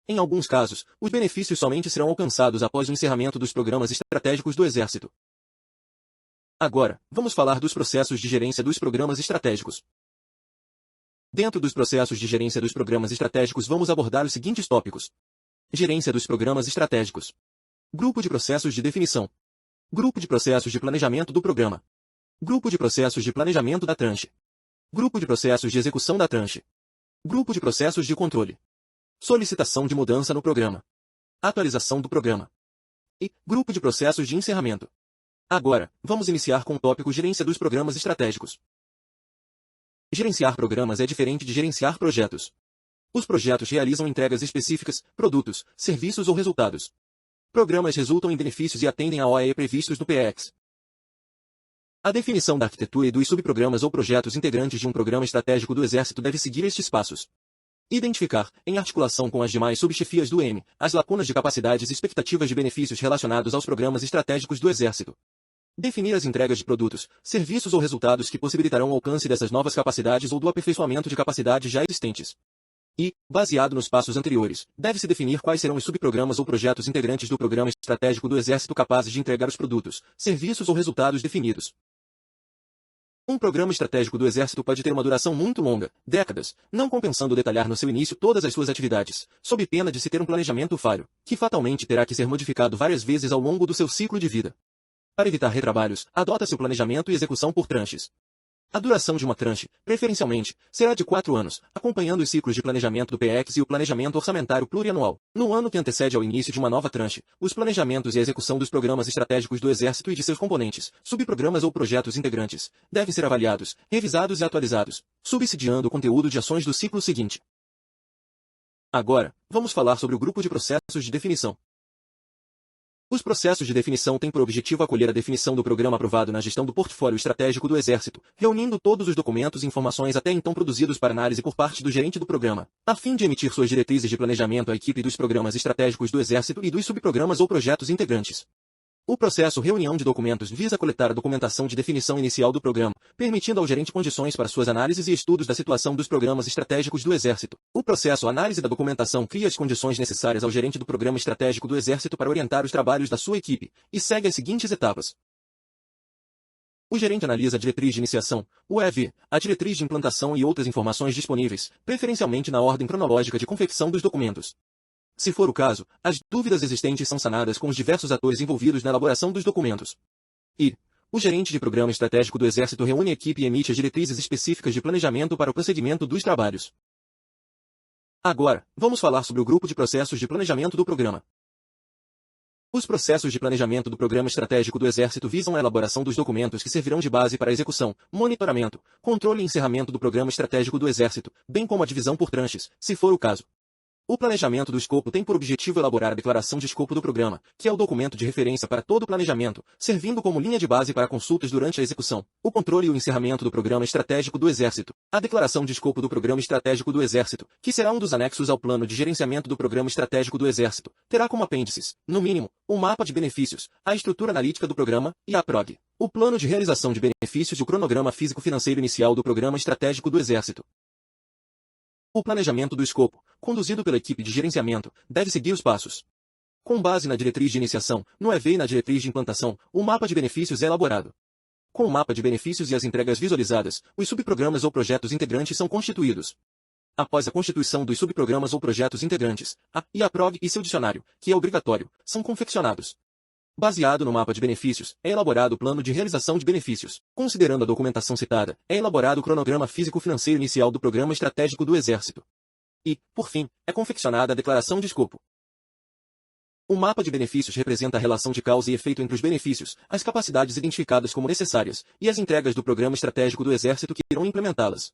A: Em alguns casos, os benefícios somente serão alcançados após o encerramento dos programas estratégicos do Exército. Agora, vamos falar dos processos de gerência dos programas estratégicos. Dentro dos processos de gerência dos programas estratégicos vamos abordar os seguintes tópicos. Gerência dos programas estratégicos. Grupo de processos de definição. Grupo de processos de planejamento do programa. Grupo de processos de planejamento da tranche. Grupo de processos de execução da tranche. Grupo de processos de controle. Solicitação de mudança no programa. Atualização do programa. E grupo de processos de encerramento. Agora, vamos iniciar com o tópico gerência dos programas estratégicos. Gerenciar programas é diferente de gerenciar projetos. Os projetos realizam entregas específicas, produtos, serviços ou resultados. Programas resultam em benefícios e atendem a OAE previstos no PX. A definição da arquitetura e dos subprogramas ou projetos integrantes de um programa estratégico do Exército deve seguir estes passos. Identificar, em articulação com as demais subchefias do EM, as lacunas de capacidades e expectativas de benefícios relacionados aos programas estratégicos do Exército. Definir as entregas de produtos, serviços ou resultados que possibilitarão o alcance dessas novas capacidades ou do aperfeiçoamento de capacidades já existentes. E, baseado nos passos anteriores, deve-se definir quais serão os subprogramas ou projetos integrantes do programa estratégico do Exército capazes de entregar os produtos, serviços ou resultados definidos. Um programa estratégico do Exército pode ter uma duração muito longa, décadas, não compensando detalhar no seu início todas as suas atividades, sob pena de se ter um planejamento falho, que fatalmente terá que ser modificado várias vezes ao longo do seu ciclo de vida. Para evitar retrabalhos, adota-se o planejamento e execução por tranches. A duração de uma tranche, preferencialmente, será de 4 anos, acompanhando os ciclos de planejamento do PX e o planejamento orçamentário plurianual. No ano que antecede ao início de uma nova tranche, os planejamentos e a execução dos programas estratégicos do Exército e de seus componentes, subprogramas ou projetos integrantes, devem ser avaliados, revisados e atualizados, subsidiando o conteúdo de ações do ciclo seguinte. Agora, vamos falar sobre o grupo de processos de definição. Os processos de definição têm por objetivo acolher a definição do programa aprovado na gestão do portfólio estratégico do Exército, reunindo todos os documentos e informações até então produzidos para análise por parte do gerente do programa, a fim de emitir suas diretrizes de planejamento à equipe dos programas estratégicos do Exército e dos subprogramas ou projetos integrantes. O processo reunião de documentos visa coletar a documentação de definição inicial do programa, permitindo ao gerente condições para suas análises e estudos da situação dos programas estratégicos do Exército. O processo análise da documentação cria as condições necessárias ao gerente do programa estratégico do Exército para orientar os trabalhos da sua equipe, e segue as seguintes etapas. O gerente analisa a diretriz de iniciação, o EV, a diretriz de implantação e outras informações disponíveis, preferencialmente na ordem cronológica de confecção dos documentos. Se for o caso, as dúvidas existentes são sanadas com os diversos atores envolvidos na elaboração dos documentos. E, o gerente de programa estratégico do Exército reúne a equipe e emite as diretrizes específicas de planejamento para o procedimento dos trabalhos. Agora, vamos falar sobre o grupo de processos de planejamento do programa. Os processos de planejamento do programa estratégico do Exército visam a elaboração dos documentos que servirão de base para a execução, monitoramento, controle e encerramento do programa estratégico do Exército, bem como a divisão por tranches, se for o caso. O planejamento do escopo tem por objetivo elaborar a declaração de escopo do programa, que é o documento de referência para todo o planejamento, servindo como linha de base para consultas durante a execução, o controle e o encerramento do programa estratégico do Exército. A declaração de escopo do programa estratégico do Exército, que será um dos anexos ao plano de gerenciamento do programa estratégico do Exército, terá como apêndices, no mínimo, o mapa de benefícios, a estrutura analítica do programa e a PROG, o plano de realização de benefícios e o cronograma físico-financeiro inicial do programa estratégico do Exército. O planejamento do escopo, conduzido pela equipe de gerenciamento, deve seguir os passos. Com base na diretriz de iniciação, no EV e na diretriz de implantação, o mapa de benefícios é elaborado. Com o mapa de benefícios e as entregas visualizadas, os subprogramas ou projetos integrantes são constituídos. Após a constituição dos subprogramas ou projetos integrantes, a e a PROG e seu dicionário, que é obrigatório, são confeccionados. Baseado no mapa de benefícios, é elaborado o plano de realização de benefícios. Considerando a documentação citada, é elaborado o cronograma físico-financeiro inicial do programa estratégico do Exército. E, por fim, é confeccionada a declaração de escopo. O mapa de benefícios representa a relação de causa e efeito entre os benefícios, as capacidades identificadas como necessárias, e as entregas do programa estratégico do Exército que irão implementá-las.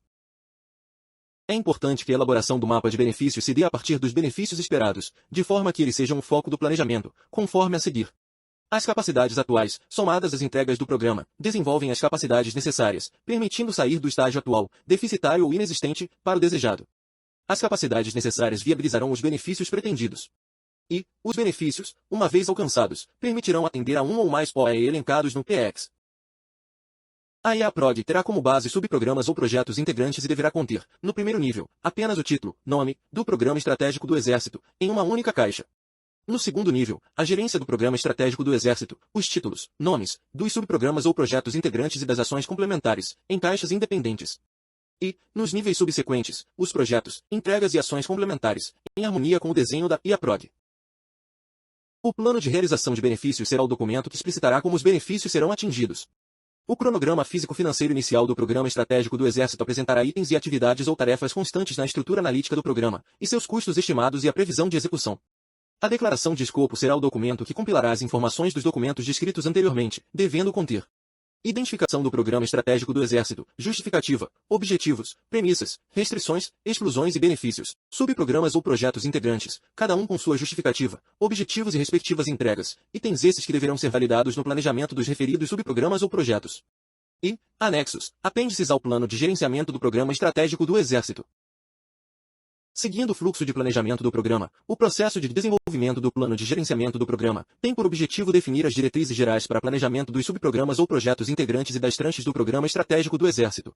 A: É importante que a elaboração do mapa de benefícios se dê a partir dos benefícios esperados, de forma que eles sejam o foco do planejamento, conforme a seguir. As capacidades atuais, somadas às entregas do programa, desenvolvem as capacidades necessárias, permitindo sair do estágio atual, deficitário ou inexistente, para o desejado. As capacidades necessárias viabilizarão os benefícios pretendidos. E, os benefícios, uma vez alcançados, permitirão atender a um ou mais POE elencados no PX. A EAPROG terá como base subprogramas ou projetos integrantes e deverá conter, no primeiro nível, apenas o título, nome, do Programa Estratégico do Exército, em uma única caixa. No segundo nível, a gerência do Programa Estratégico do Exército, os títulos, nomes, dos subprogramas ou projetos integrantes e das ações complementares, em caixas independentes. E, nos níveis subsequentes, os projetos, entregas e ações complementares, em harmonia com o desenho da EAPROG. O plano de realização de benefícios será o documento que explicitará como os benefícios serão atingidos. O cronograma físico-financeiro inicial do Programa Estratégico do Exército apresentará itens e atividades ou tarefas constantes na estrutura analítica do programa, e seus custos estimados e a previsão de execução. A declaração de escopo será o documento que compilará as informações dos documentos descritos anteriormente, devendo conter identificação do Programa Estratégico do Exército, justificativa, objetivos, premissas, restrições, exclusões e benefícios, subprogramas ou projetos integrantes, cada um com sua justificativa, objetivos e respectivas entregas, itens esses que deverão ser validados no planejamento dos referidos subprogramas ou projetos. E, anexos, apêndices ao plano de gerenciamento do Programa Estratégico do Exército. Seguindo o fluxo de planejamento do programa, o processo de desenvolvimento do plano de gerenciamento do programa tem por objetivo definir as diretrizes gerais para planejamento dos subprogramas ou projetos integrantes e das tranches do Programa Estratégico do Exército.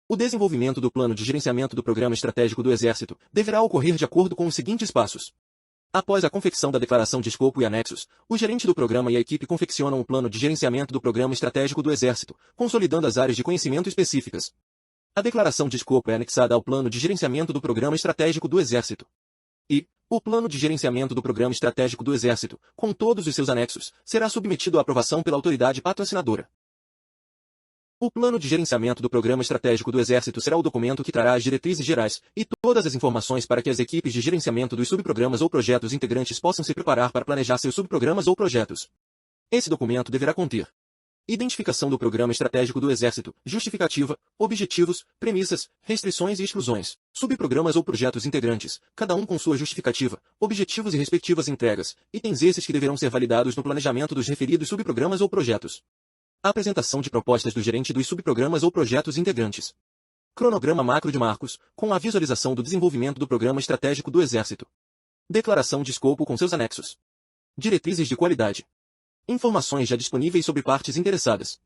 A: O desenvolvimento do plano de gerenciamento do Programa Estratégico do Exército deverá ocorrer de acordo com os seguintes passos. Após a confecção da declaração de escopo e anexos, o gerente do programa e a equipe confeccionam o plano de gerenciamento do Programa Estratégico do Exército, consolidando as áreas de conhecimento específicas. A declaração de escopo é anexada ao plano de gerenciamento do Programa Estratégico do Exército. E o plano de gerenciamento do Programa Estratégico do Exército, com todos os seus anexos, será submetido à aprovação pela autoridade patrocinadora. O plano de gerenciamento do Programa Estratégico do Exército será o documento que trará as diretrizes gerais e todas as informações para que as equipes de gerenciamento dos subprogramas ou projetos integrantes possam se preparar para planejar seus subprogramas ou projetos. Esse documento deverá conter identificação do Programa Estratégico do Exército, justificativa, objetivos, premissas, restrições e exclusões, subprogramas ou projetos integrantes, cada um com sua justificativa, objetivos e respectivas entregas, itens esses que deverão ser validados no planejamento dos referidos subprogramas ou projetos. A apresentação de propostas do gerente dos subprogramas ou projetos integrantes. Cronograma macro de marcos, com a visualização do desenvolvimento do Programa Estratégico do Exército. Declaração de escopo com seus anexos. Diretrizes de qualidade. Informações já disponíveis sobre partes interessadas.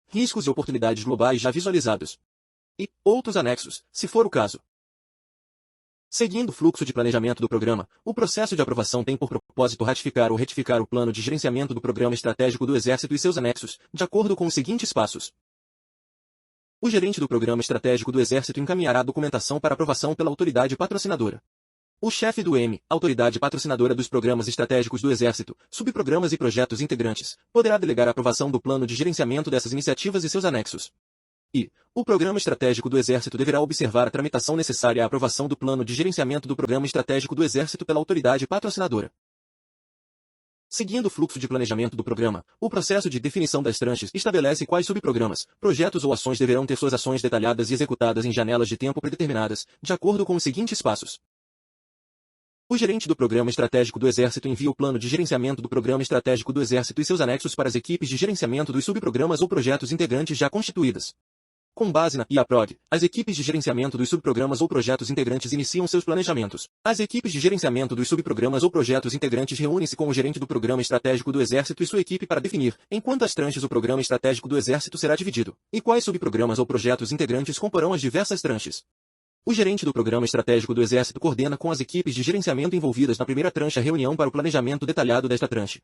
A: Riscos e oportunidades globais já visualizados. E outros anexos, se for o caso. Seguindo o fluxo de planejamento do programa, o processo de aprovação tem por propósito ratificar ou retificar o plano de gerenciamento do Programa Estratégico do Exército e seus anexos, de acordo com os seguintes passos. O gerente do Programa Estratégico do Exército encaminhará a documentação para aprovação pela autoridade patrocinadora. O chefe do EM, autoridade patrocinadora dos programas estratégicos do Exército, subprogramas e projetos integrantes, poderá delegar a aprovação do plano de gerenciamento dessas iniciativas e seus anexos. E o Programa Estratégico do Exército deverá observar a tramitação necessária à aprovação do plano de gerenciamento do Programa Estratégico do Exército pela autoridade patrocinadora. Seguindo o fluxo de planejamento do programa, o processo de definição das tranches estabelece quais subprogramas, projetos ou ações deverão ter suas ações detalhadas e executadas em janelas de tempo predeterminadas, de acordo com os seguintes passos. O gerente do Programa Estratégico do Exército envia o plano de gerenciamento do Programa Estratégico do Exército e seus anexos para as equipes de gerenciamento dos subprogramas ou projetos integrantes já constituídas. Com base na IAPROG, as equipes de gerenciamento dos subprogramas ou projetos integrantes iniciam seus planejamentos. As equipes de gerenciamento dos subprogramas ou projetos integrantes reúnem-se com o gerente do Programa Estratégico do Exército e sua equipe para definir em quantas tranches o Programa Estratégico do Exército será dividido, e quais subprogramas ou projetos integrantes comporão as diversas tranches. O gerente do Programa Estratégico do Exército coordena com as equipes de gerenciamento envolvidas na primeira tranche a reunião para o planejamento detalhado desta tranche.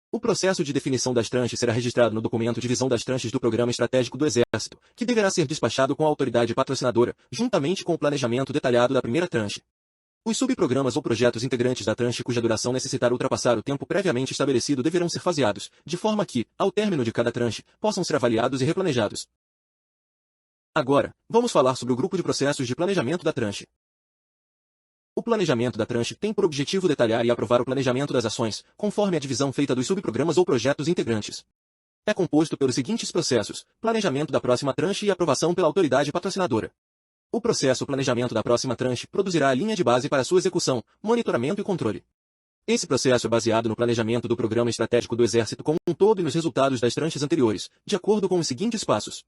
A: O processo de definição das tranches será registrado no documento Divisão das Tranches do Programa Estratégico do Exército, que deverá ser despachado com a autoridade patrocinadora, juntamente com o planejamento detalhado da primeira tranche. Os subprogramas ou projetos integrantes da tranche cuja duração necessitar ultrapassar o tempo previamente estabelecido deverão ser faseados, de forma que, ao término de cada tranche, possam ser avaliados e replanejados. Agora, vamos falar sobre o grupo de processos de planejamento da tranche. O planejamento da tranche tem por objetivo detalhar e aprovar o planejamento das ações, conforme a divisão feita dos subprogramas ou projetos integrantes. É composto pelos seguintes processos: planejamento da próxima tranche e aprovação pela autoridade patrocinadora. O processo planejamento da próxima tranche produzirá a linha de base para sua execução, monitoramento e controle. Esse processo é baseado no planejamento do Programa Estratégico do Exército como um todo e nos resultados das tranches anteriores, de acordo com os seguintes passos.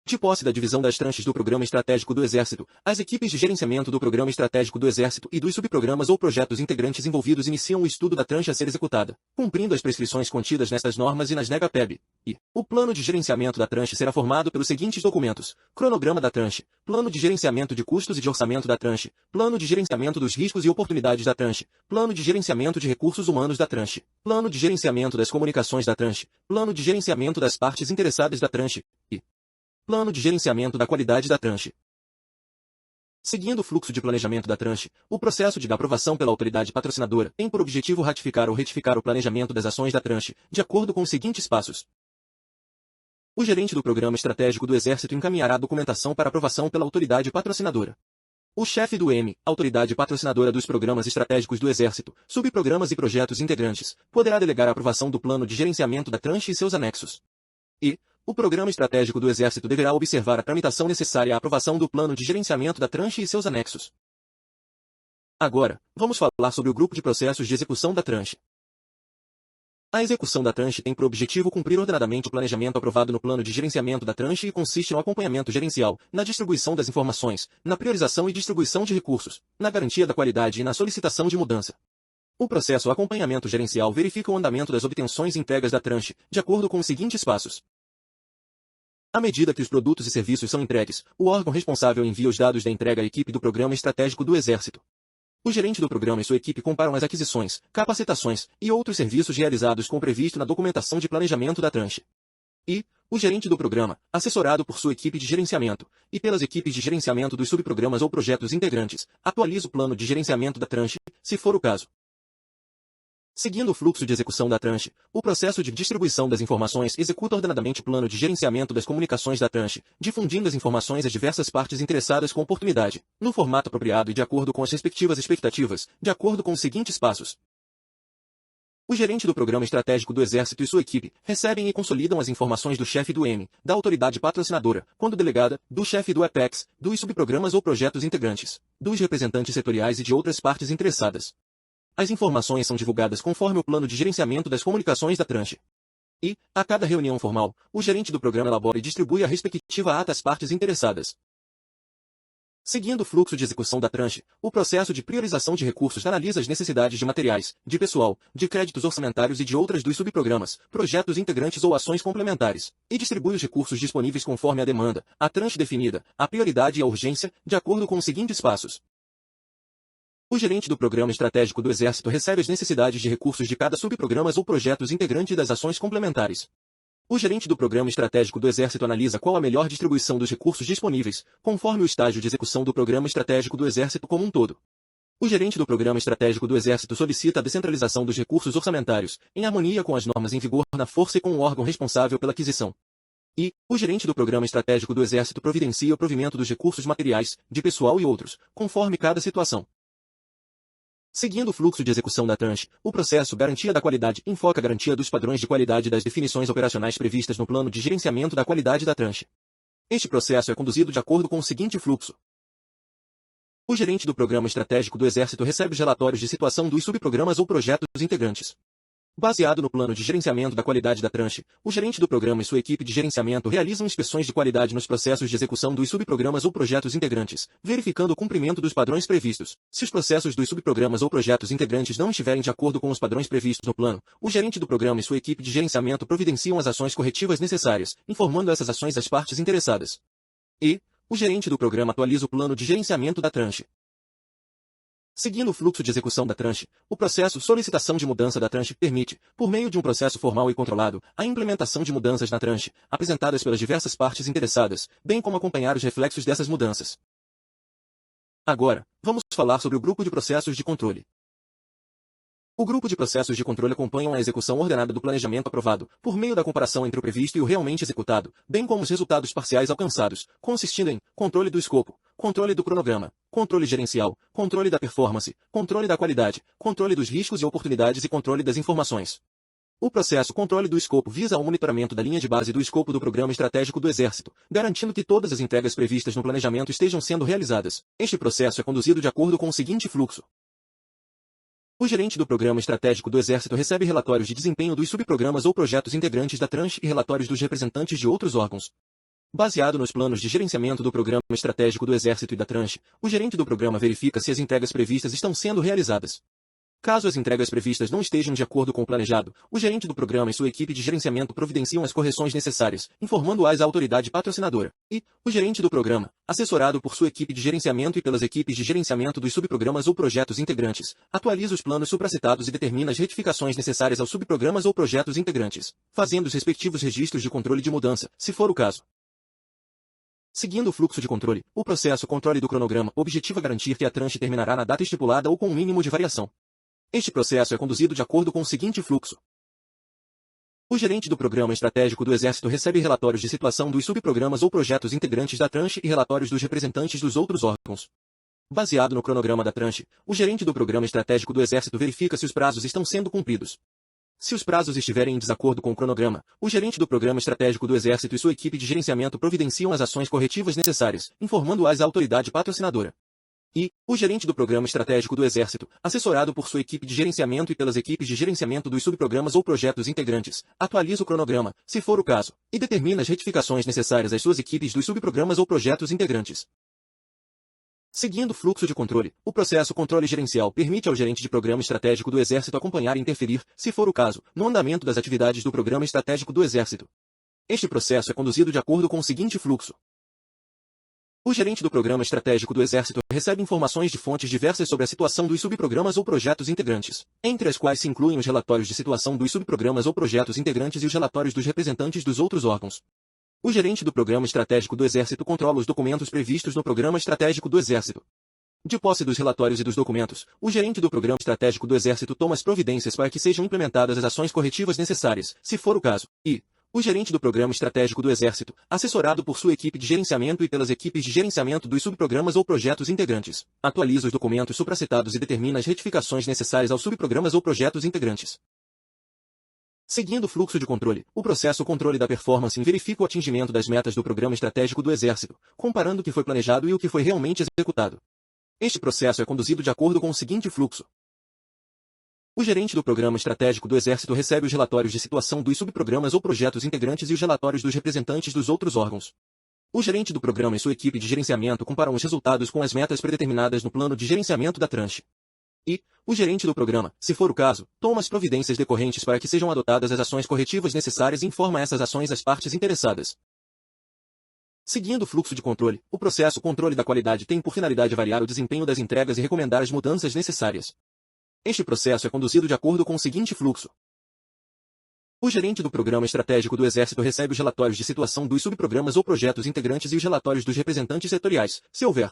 A: De posse da divisão das tranches do Programa Estratégico do Exército, as equipes de gerenciamento do Programa Estratégico do Exército e dos subprogramas ou projetos integrantes envolvidos iniciam o estudo da tranche a ser executada, cumprindo as prescrições contidas nestas normas e nas NEGAPEB. E o plano de gerenciamento da tranche será formado pelos seguintes documentos: cronograma da tranche, plano de gerenciamento de custos e de orçamento da tranche, plano de gerenciamento dos riscos e oportunidades da tranche, plano de gerenciamento de recursos humanos da tranche, plano de gerenciamento das comunicações da tranche, plano de gerenciamento das partes interessadas da tranche e plano de gerenciamento da qualidade da tranche. Seguindo o fluxo de planejamento da tranche, o processo de aprovação pela autoridade patrocinadora tem por objetivo ratificar ou retificar o planejamento das ações da tranche, de acordo com os seguintes passos. O gerente do Programa Estratégico do Exército encaminhará a documentação para aprovação pela autoridade patrocinadora. O chefe do EM, autoridade patrocinadora dos programas estratégicos do Exército, subprogramas e projetos integrantes, poderá delegar a aprovação do plano de gerenciamento da tranche e seus anexos. E o Programa Estratégico do Exército deverá observar a tramitação necessária à aprovação do plano de gerenciamento da tranche e seus anexos. Agora, vamos falar sobre o grupo de processos de execução da tranche. A execução da tranche tem por objetivo cumprir ordenadamente o planejamento aprovado no plano de gerenciamento da tranche e consiste no acompanhamento gerencial, na distribuição das informações, na priorização e distribuição de recursos, na garantia da qualidade e na solicitação de mudança. O processo acompanhamento gerencial verifica o andamento das obtenções e entregas da tranche, de acordo com os seguintes passos. À medida que os produtos e serviços são entregues, o órgão responsável envia os dados da entrega à equipe do Programa Estratégico do Exército. O gerente do programa e sua equipe comparam as aquisições, capacitações e outros serviços realizados com o previsto na documentação de planejamento da tranche. E, o gerente do programa, assessorado por sua equipe de gerenciamento, e pelas equipes de gerenciamento dos subprogramas ou projetos integrantes, atualiza o plano de gerenciamento da tranche, se for o caso. Seguindo o fluxo de execução da tranche, o processo de distribuição das informações executa ordenadamente o plano de gerenciamento das comunicações da tranche, difundindo as informações às diversas partes interessadas com oportunidade, no formato apropriado e de acordo com as respectivas expectativas, de acordo com os seguintes passos. O gerente do Programa Estratégico do Exército e sua equipe recebem e consolidam as informações do chefe do M, da autoridade patrocinadora, quando delegada, do chefe do Apex, dos subprogramas ou projetos integrantes, dos representantes setoriais e de outras partes interessadas. As informações são divulgadas conforme o plano de gerenciamento das comunicações da tranche. E, a cada reunião formal, o gerente do programa elabora e distribui a respectiva ata às partes interessadas. Seguindo o fluxo de execução da tranche, o processo de priorização de recursos analisa as necessidades de materiais, de pessoal, de créditos orçamentários e de outras dos subprogramas, projetos integrantes ou ações complementares, e distribui os recursos disponíveis conforme a demanda, a tranche definida, a prioridade e a urgência, de acordo com os seguintes passos. O gerente do Programa Estratégico do Exército recebe as necessidades de recursos de cada subprograma ou projetos integrante das ações complementares. O gerente do Programa Estratégico do Exército analisa qual a melhor distribuição dos recursos disponíveis, conforme o estágio de execução do Programa Estratégico do Exército como um todo. O gerente do Programa Estratégico do Exército solicita a descentralização dos recursos orçamentários, em harmonia com as normas em vigor na força e com o órgão responsável pela aquisição. E, o gerente do Programa Estratégico do Exército providencia o provimento dos recursos materiais, de pessoal e outros, conforme cada situação. Seguindo o fluxo de execução da tranche, o processo garantia da qualidade enfoca a garantia dos padrões de qualidade das definições operacionais previstas no plano de gerenciamento da qualidade da tranche. Este processo é conduzido de acordo com o seguinte fluxo. O gerente do Programa Estratégico do Exército recebe os relatórios de situação dos subprogramas ou projetos integrantes. Baseado no plano de gerenciamento da qualidade da tranche, o gerente do programa e sua equipe de gerenciamento realizam inspeções de qualidade nos processos de execução dos subprogramas ou projetos integrantes, verificando o cumprimento dos padrões previstos. Se os processos dos subprogramas ou projetos integrantes não estiverem de acordo com os padrões previstos no plano, o gerente do programa e sua equipe de gerenciamento providenciam as ações corretivas necessárias, informando essas ações às partes interessadas. E, o gerente do programa atualiza o plano de gerenciamento da tranche. Seguindo o fluxo de execução da tranche, o processo solicitação de mudança da tranche permite, por meio de um processo formal e controlado, a implementação de mudanças na tranche, apresentadas pelas diversas partes interessadas, bem como acompanhar os reflexos dessas mudanças. Agora, vamos falar sobre o grupo de processos de controle. O grupo de processos de controle acompanham a execução ordenada do planejamento aprovado, por meio da comparação entre o previsto e o realmente executado, bem como os resultados parciais alcançados, consistindo em controle do escopo, controle do cronograma, controle gerencial, controle da performance, controle da qualidade, controle dos riscos e oportunidades e controle das informações. O processo controle do escopo visa ao monitoramento da linha de base do escopo do Programa Estratégico do Exército, garantindo que todas as entregas previstas no planejamento estejam sendo realizadas. Este processo é conduzido de acordo com o seguinte fluxo. O gerente do Programa Estratégico do Exército recebe relatórios de desempenho dos subprogramas ou projetos integrantes da tranche e relatórios dos representantes de outros órgãos. Baseado nos planos de gerenciamento do Programa Estratégico do Exército e da tranche, o gerente do programa verifica se as entregas previstas estão sendo realizadas. Caso as entregas previstas não estejam de acordo com o planejado, o gerente do programa e sua equipe de gerenciamento providenciam as correções necessárias, informando-as à autoridade patrocinadora. E, o gerente do programa, assessorado por sua equipe de gerenciamento e pelas equipes de gerenciamento dos subprogramas ou projetos integrantes, atualiza os planos supracitados e determina as retificações necessárias aos subprogramas ou projetos integrantes, fazendo os respectivos registros de controle de mudança, se for o caso. Seguindo o fluxo de controle, o processo controle do cronograma objetiva garantir que a tranche terminará na data estipulada ou com um mínimo de variação. Este processo é conduzido de acordo com o seguinte fluxo. O gerente do Programa Estratégico do Exército recebe relatórios de situação dos subprogramas ou projetos integrantes da tranche e relatórios dos representantes dos outros órgãos. Baseado no cronograma da tranche, o gerente do Programa Estratégico do Exército verifica se os prazos estão sendo cumpridos. Se os prazos estiverem em desacordo com o cronograma, o gerente do Programa Estratégico do Exército e sua equipe de gerenciamento providenciam as ações corretivas necessárias, informando-as à autoridade patrocinadora. E, o gerente do programa estratégico do Exército, assessorado por sua equipe de gerenciamento e pelas equipes de gerenciamento dos subprogramas ou projetos integrantes, atualiza o cronograma, se for o caso, e determina as retificações necessárias às suas equipes dos subprogramas ou projetos integrantes. Seguindo o fluxo de controle, o processo controle gerencial permite ao gerente de programa estratégico do Exército acompanhar e interferir, se for o caso, no andamento das atividades do programa estratégico do Exército. Este processo é conduzido de acordo com o seguinte fluxo. O gerente do programa estratégico do Exército recebe informações de fontes diversas sobre a situação dos subprogramas ou projetos integrantes, entre as quais se incluem os relatórios de situação dos subprogramas ou projetos integrantes e os relatórios dos representantes dos outros órgãos. O gerente do programa estratégico do Exército controla os documentos previstos no programa estratégico do Exército. De posse dos relatórios e dos documentos, o gerente do programa estratégico do Exército toma as providências para que sejam implementadas as ações corretivas necessárias, se for o caso, e o gerente do programa estratégico do Exército, assessorado por sua equipe de gerenciamento e pelas equipes de gerenciamento dos subprogramas ou projetos integrantes, atualiza os documentos supracitados e determina as retificações necessárias aos subprogramas ou projetos integrantes. Seguindo o fluxo de controle, o processo controle da performance verifica o atingimento das metas do programa estratégico do Exército, comparando o que foi planejado e o que foi realmente executado. Este processo é conduzido de acordo com o seguinte fluxo. O gerente do programa estratégico do Exército recebe os relatórios de situação dos subprogramas ou projetos integrantes e os relatórios dos representantes dos outros órgãos. O gerente do programa e sua equipe de gerenciamento comparam os resultados com as metas predeterminadas no plano de gerenciamento da tranche. E, o gerente do programa, se for o caso, toma as providências decorrentes para que sejam adotadas as ações corretivas necessárias e informa essas ações às partes interessadas. Seguindo o fluxo de controle, o processo controle da qualidade tem por finalidade avaliar o desempenho das entregas e recomendar as mudanças necessárias. Este processo é conduzido de acordo com o seguinte fluxo. O gerente do programa estratégico do Exército recebe os relatórios de situação dos subprogramas ou projetos integrantes e os relatórios dos representantes setoriais, se houver.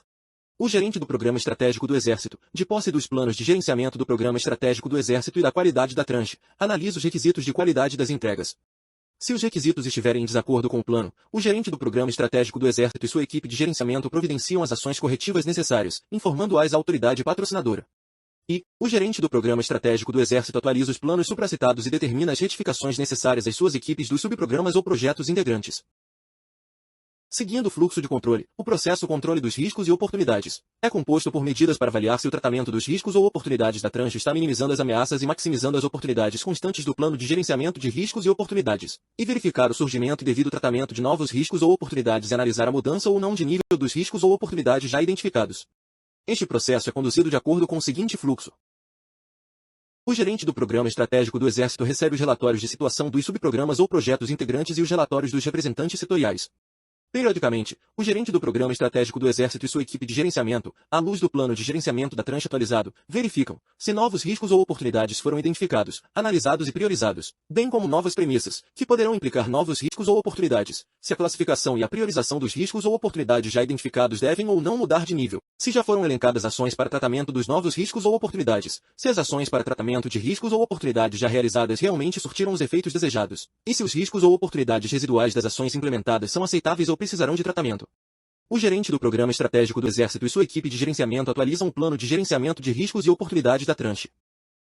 A: O gerente do programa estratégico do Exército, de posse dos planos de gerenciamento do programa estratégico do Exército e da qualidade da tranche, analisa os requisitos de qualidade das entregas. Se os requisitos estiverem em desacordo com o plano, o gerente do programa estratégico do Exército e sua equipe de gerenciamento providenciam as ações corretivas necessárias, informando-as à autoridade patrocinadora. E, o gerente do programa estratégico do Exército atualiza os planos supracitados e determina as retificações necessárias às suas equipes dos subprogramas ou projetos integrantes. Seguindo o fluxo de controle, o processo controle dos riscos e oportunidades é composto por medidas para avaliar se o tratamento dos riscos ou oportunidades da tranche está minimizando as ameaças e maximizando as oportunidades constantes do plano de gerenciamento de riscos e oportunidades, e verificar o surgimento e devido tratamento de novos riscos ou oportunidades e analisar a mudança ou não de nível dos riscos ou oportunidades já identificados. Este processo é conduzido de acordo com o seguinte fluxo. O gerente do programa estratégico do Exército recebe os relatórios de situação dos subprogramas ou projetos integrantes e os relatórios dos representantes setoriais. Periodicamente, o gerente do programa estratégico do Exército e sua equipe de gerenciamento, à luz do plano de gerenciamento da tranche atualizado, verificam se novos riscos ou oportunidades foram identificados, analisados e priorizados, bem como novas premissas, que poderão implicar novos riscos ou oportunidades, se a classificação e a priorização dos riscos ou oportunidades já identificados devem ou não mudar de nível, se já foram elencadas ações para tratamento dos novos riscos ou oportunidades, se as ações para tratamento de riscos ou oportunidades já realizadas realmente surtiram os efeitos desejados, e se os riscos ou oportunidades residuais das ações implementadas são aceitáveis ou precisarão de tratamento. O gerente do programa estratégico do Exército e sua equipe de gerenciamento atualizam o plano de gerenciamento de riscos e oportunidades da tranche.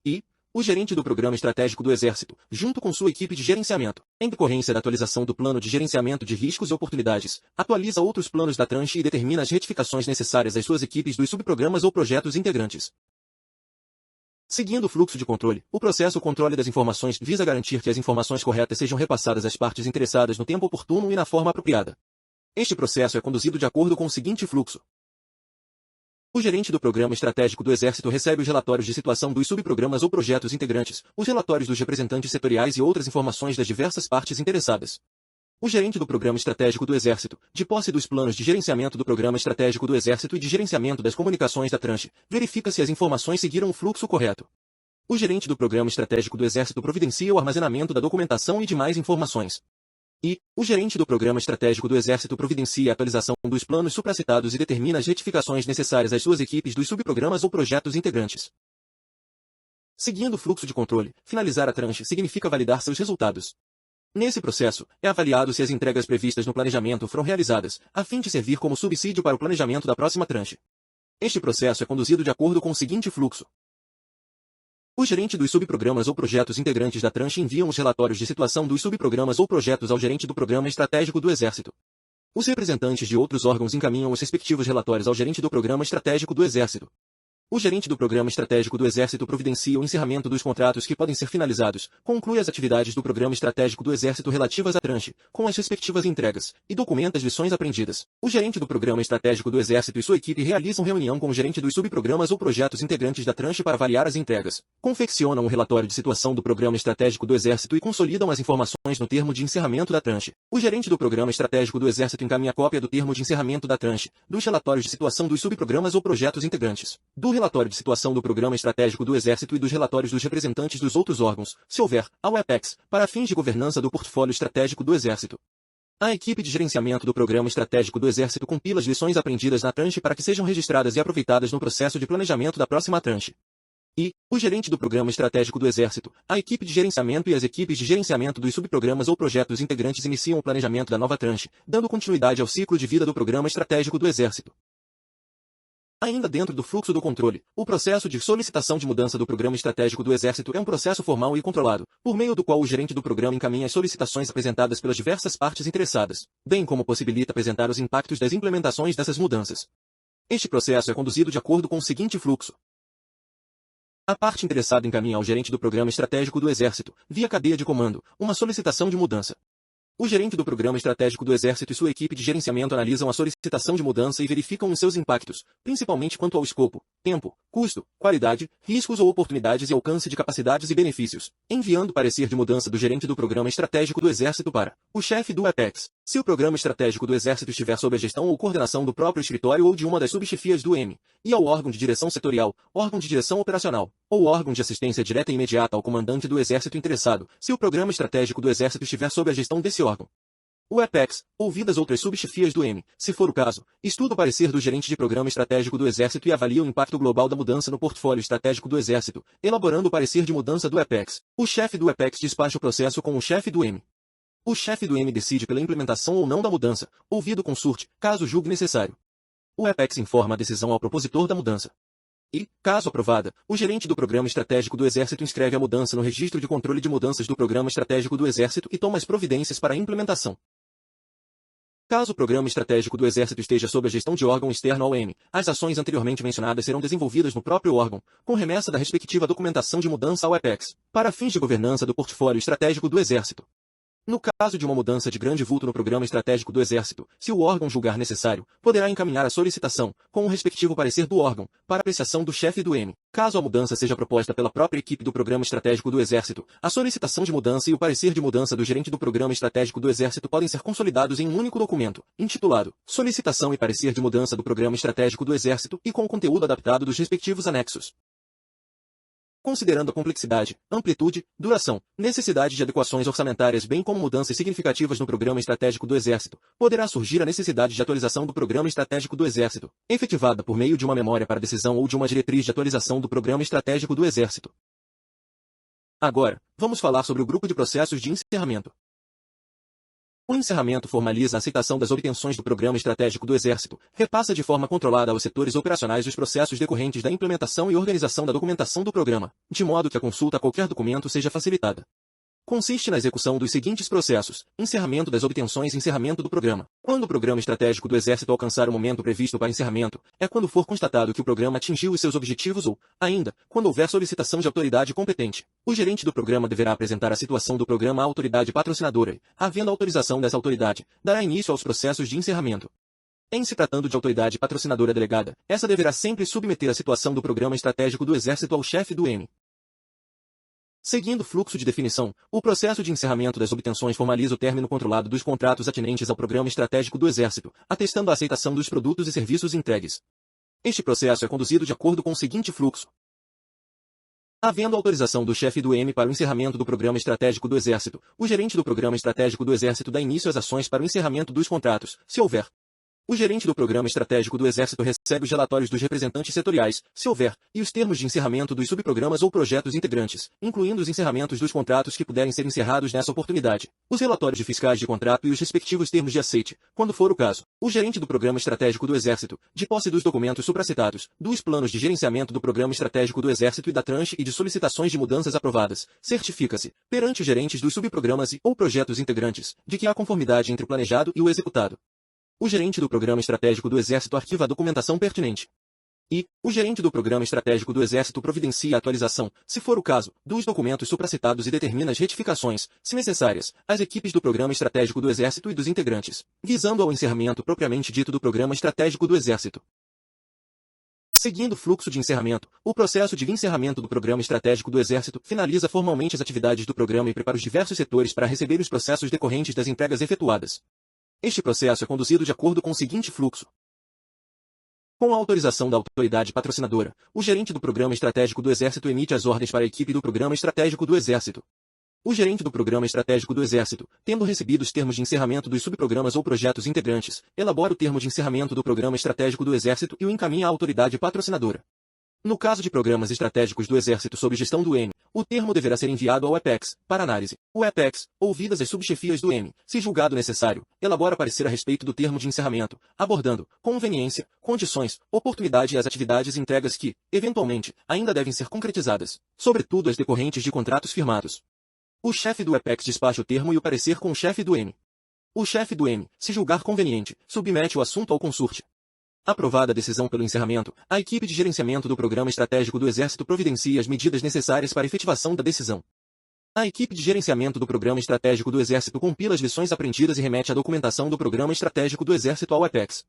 A: E, o gerente do programa estratégico do Exército, junto com sua equipe de gerenciamento, em decorrência da atualização do plano de gerenciamento de riscos e oportunidades, atualiza outros planos da tranche e determina as retificações necessárias às suas equipes dos subprogramas ou projetos integrantes. Seguindo o fluxo de controle, o processo controle das informações visa garantir que as informações corretas sejam repassadas às partes interessadas no tempo oportuno e na forma apropriada. Este processo é conduzido de acordo com o seguinte fluxo. O gerente do programa estratégico do Exército recebe os relatórios de situação dos subprogramas ou projetos integrantes, os relatórios dos representantes setoriais e outras informações das diversas partes interessadas. O gerente do programa estratégico do Exército, de posse dos planos de gerenciamento do programa estratégico do Exército e de gerenciamento das comunicações da tranche, verifica se as informações seguiram o fluxo correto. O gerente do programa estratégico do Exército providencia o armazenamento da documentação e demais informações. E, o gerente do programa estratégico do Exército providencia a atualização dos planos supracitados e determina as retificações necessárias às suas equipes dos subprogramas ou projetos integrantes. Seguindo o fluxo de controle, finalizar a tranche significa validar seus resultados. Nesse processo, é avaliado se as entregas previstas no planejamento foram realizadas, a fim de servir como subsídio para o planejamento da próxima tranche. Este processo é conduzido de acordo com o seguinte fluxo. O gerente dos subprogramas ou projetos integrantes da tranche enviam os relatórios de situação dos subprogramas ou projetos ao gerente do programa estratégico do Exército. Os representantes de outros órgãos encaminham os respectivos relatórios ao gerente do Programa Estratégico do Exército. O gerente do Programa Estratégico do Exército providencia o encerramento dos contratos que podem ser finalizados, conclui as atividades do Programa Estratégico do Exército relativas à tranche, com as respectivas entregas, e documenta as lições aprendidas. O gerente do Programa Estratégico do Exército e sua equipe realizam reunião com o gerente dos subprogramas ou projetos integrantes da tranche para avaliar as entregas. Confeccionam um relatório de situação do Programa Estratégico do Exército e consolidam as informações no termo de encerramento da tranche. O gerente do Programa Estratégico do Exército encaminha cópia do termo de encerramento da tranche, dos relatórios de situação dos subprogramas ou projetos integrantes, do relatório de situação do Programa Estratégico do Exército e dos relatórios dos representantes dos outros órgãos, se houver, ao Apex, para fins de governança do portfólio estratégico do Exército. A equipe de gerenciamento do Programa Estratégico do Exército compila as lições aprendidas na tranche para que sejam registradas e aproveitadas no processo de planejamento da próxima tranche. E, o gerente do Programa Estratégico do Exército, a equipe de gerenciamento e as equipes de gerenciamento dos subprogramas ou projetos integrantes iniciam o planejamento da nova tranche, dando continuidade ao ciclo de vida do Programa Estratégico do Exército. Ainda dentro do fluxo do controle, o processo de solicitação de mudança do Programa Estratégico do Exército é um processo formal e controlado, por meio do qual o gerente do programa encaminha as solicitações apresentadas pelas diversas partes interessadas, bem como possibilita apresentar os impactos das implementações dessas mudanças. Este processo é conduzido de acordo com o seguinte fluxo. A parte interessada encaminha ao gerente do Programa Estratégico do Exército, via cadeia de comando, uma solicitação de mudança. O gerente do Programa Estratégico do Exército e sua equipe de gerenciamento analisam a solicitação de mudança e verificam os seus impactos, principalmente quanto ao escopo, tempo, custo, qualidade, riscos ou oportunidades e alcance de capacidades e benefícios, enviando parecer de mudança do gerente do Programa Estratégico do Exército para o chefe do Apex. Se o Programa Estratégico do Exército estiver sob a gestão ou coordenação do próprio escritório ou de uma das subchefias do M, e ao órgão de direção setorial, órgão de direção operacional, ou órgão de assistência direta e imediata ao comandante do Exército interessado, se o Programa Estratégico do Exército estiver sob a gestão desse órgão. O Apex, ouvidas outras subchefias do M, se for o caso, estuda o parecer do gerente de Programa Estratégico do Exército e avalia o impacto global da mudança no portfólio estratégico do Exército, elaborando o parecer de mudança do Apex. O chefe do Apex despacha o processo com o chefe do M. O chefe do M decide pela implementação ou não da mudança, ouvido consulte, caso julgue necessário. O Apex informa a decisão ao propositor da mudança. E, caso aprovada, o gerente do Programa Estratégico do Exército inscreve a mudança no Registro de Controle de Mudanças do Programa Estratégico do Exército e toma as providências para a implementação. Caso o Programa Estratégico do Exército esteja sob a gestão de órgão externo ao M, as ações anteriormente mencionadas serão desenvolvidas no próprio órgão, com remessa da respectiva documentação de mudança ao Apex, para fins de governança do portfólio estratégico do Exército. No caso de uma mudança de grande vulto no Programa Estratégico do Exército, se o órgão julgar necessário, poderá encaminhar a solicitação, com o respectivo parecer do órgão, para apreciação do chefe do M. Caso a mudança seja proposta pela própria equipe do Programa Estratégico do Exército, a solicitação de mudança e o parecer de mudança do gerente do Programa Estratégico do Exército podem ser consolidados em um único documento, intitulado Solicitação e Parecer de Mudança do Programa Estratégico do Exército e com o conteúdo adaptado dos respectivos anexos. Considerando a complexidade, amplitude, duração, necessidade de adequações orçamentárias bem como mudanças significativas no Programa Estratégico do Exército, poderá surgir a necessidade de atualização do Programa Estratégico do Exército, efetivada por meio de uma memória para decisão ou de uma diretriz de atualização do Programa Estratégico do Exército. Agora, vamos falar sobre o grupo de processos de encerramento. O encerramento formaliza a aceitação das obtenções do Programa Estratégico do Exército, repassa de forma controlada aos setores operacionais os processos decorrentes da implementação e organização da documentação do programa, de modo que a consulta a qualquer documento seja facilitada. Consiste na execução dos seguintes processos: encerramento das obtenções e encerramento do programa. Quando o Programa Estratégico do Exército alcançar o momento previsto para encerramento, é quando for constatado que o programa atingiu os seus objetivos ou, ainda, quando houver solicitação de autoridade competente. O gerente do programa deverá apresentar a situação do programa à autoridade patrocinadora e, havendo autorização dessa autoridade, dará início aos processos de encerramento. Em se tratando de autoridade patrocinadora delegada, essa deverá sempre submeter a situação do Programa Estratégico do Exército ao chefe do M. Seguindo o fluxo de definição, o processo de encerramento das obtenções formaliza o término controlado dos contratos atinentes ao Programa Estratégico do Exército, atestando a aceitação dos produtos e serviços entregues. Este processo é conduzido de acordo com o seguinte fluxo. Havendo autorização do chefe do M para o encerramento do Programa Estratégico do Exército, o gerente do Programa Estratégico do Exército dá início às ações para o encerramento dos contratos, se houver. O gerente do Programa Estratégico do Exército recebe os relatórios dos representantes setoriais, se houver, e os termos de encerramento dos subprogramas ou projetos integrantes, incluindo os encerramentos dos contratos que puderem ser encerrados nessa oportunidade, os relatórios de fiscais de contrato e os respectivos termos de aceite, quando for o caso. O gerente do Programa Estratégico do Exército, de posse dos documentos supracitados, dos planos de gerenciamento do Programa Estratégico do Exército e da tranche e de solicitações de mudanças aprovadas, certifica-se, perante os gerentes dos subprogramas e ou projetos integrantes, de que há conformidade entre o planejado e o executado. O gerente do Programa Estratégico do Exército arquiva a documentação pertinente. E, o gerente do Programa Estratégico do Exército providencia a atualização, se for o caso, dos documentos supracitados e determina as retificações, se necessárias, às equipes do Programa Estratégico do Exército e dos integrantes, visando ao encerramento propriamente dito do Programa Estratégico do Exército. Seguindo o fluxo de encerramento, o processo de encerramento do Programa Estratégico do Exército finaliza formalmente as atividades do programa e prepara os diversos setores para receber os processos decorrentes das entregas efetuadas. Este processo é conduzido de acordo com o seguinte fluxo. Com a autorização da autoridade patrocinadora, o gerente do Programa Estratégico do Exército emite as ordens para a equipe do Programa Estratégico do Exército. O gerente do Programa Estratégico do Exército, tendo recebido os termos de encerramento dos subprogramas ou projetos integrantes, elabora o termo de encerramento do Programa Estratégico do Exército e o encaminha à autoridade patrocinadora. No caso de programas estratégicos do Exército sob gestão do M, o termo deverá ser enviado ao EPEX, para análise. O EPEX, ouvidas as subchefias do M, se julgado necessário, elabora parecer a respeito do termo de encerramento, abordando conveniência, condições, oportunidade e as atividades e entregas que, eventualmente, ainda devem ser concretizadas, sobretudo as decorrentes de contratos firmados. O chefe do EPEX despacha o termo e o parecer com o chefe do M. O chefe do M, se julgar conveniente, submete o assunto ao consurte. Aprovada a decisão pelo encerramento, a equipe de gerenciamento do Programa Estratégico do Exército providencia as medidas necessárias para a efetivação da decisão. A equipe de gerenciamento do Programa Estratégico do Exército compila as lições aprendidas e remete a documentação do Programa Estratégico do Exército ao EPEX.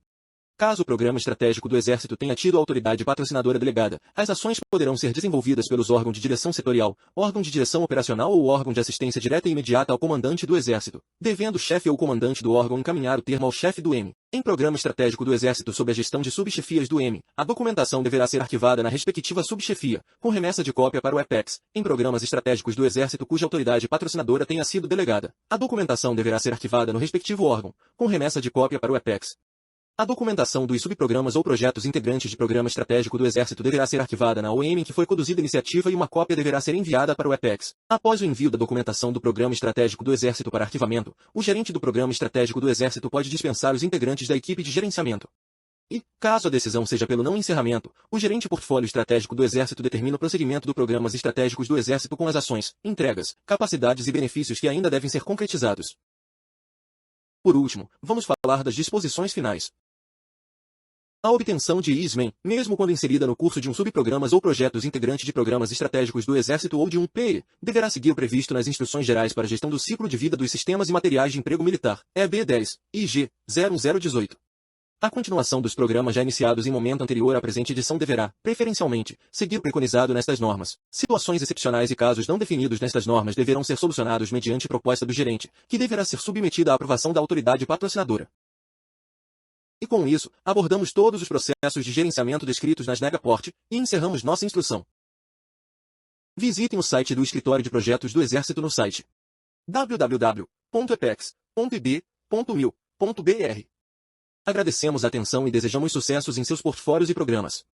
A: Caso o Programa Estratégico do Exército tenha tido a autoridade patrocinadora delegada, as ações poderão ser desenvolvidas pelos órgãos de direção setorial, órgão de direção operacional ou órgão de assistência direta e imediata ao comandante do Exército, devendo o chefe ou comandante do órgão encaminhar o termo ao chefe do M. Em Programa Estratégico do Exército sob a gestão de subchefias do M, a documentação deverá ser arquivada na respectiva subchefia, com remessa de cópia para o EPEX. Em programas estratégicos do Exército cuja autoridade patrocinadora tenha sido delegada, a documentação deverá ser arquivada no respectivo órgão, com remessa de cópia para o EPEX. A documentação dos subprogramas ou projetos integrantes de Programa Estratégico do Exército deverá ser arquivada na OEM em que foi conduzida a iniciativa e uma cópia deverá ser enviada para o EPEX. Após o envio da documentação do Programa Estratégico do Exército para arquivamento, o gerente do Programa Estratégico do Exército pode dispensar os integrantes da equipe de gerenciamento. E, caso a decisão seja pelo não encerramento, o gerente portfólio estratégico do Exército determina o prosseguimento do Programas Estratégicos do Exército com as ações, entregas, capacidades e benefícios que ainda devem ser concretizados. Por último, vamos falar das disposições finais. A obtenção de ISMEN, mesmo quando inserida no curso de um subprogramas ou projetos integrante de programas estratégicos do Exército ou de um PE, deverá seguir o previsto nas Instruções Gerais para a Gestão do Ciclo de Vida dos Sistemas e Materiais de Emprego Militar, EB 10, IG 01018. A continuação dos programas já iniciados em momento anterior à presente edição deverá, preferencialmente, seguir o preconizado nestas normas. Situações excepcionais e casos não definidos nestas normas deverão ser solucionados mediante proposta do gerente, que deverá ser submetida à aprovação da autoridade patrocinadora. E com isso, abordamos todos os processos de gerenciamento descritos nas Negaport e encerramos nossa instrução. Visitem o site do Escritório de Projetos do Exército no site www.epex.ib.mil.br. Agradecemos a atenção e desejamos sucessos em seus portfólios e programas.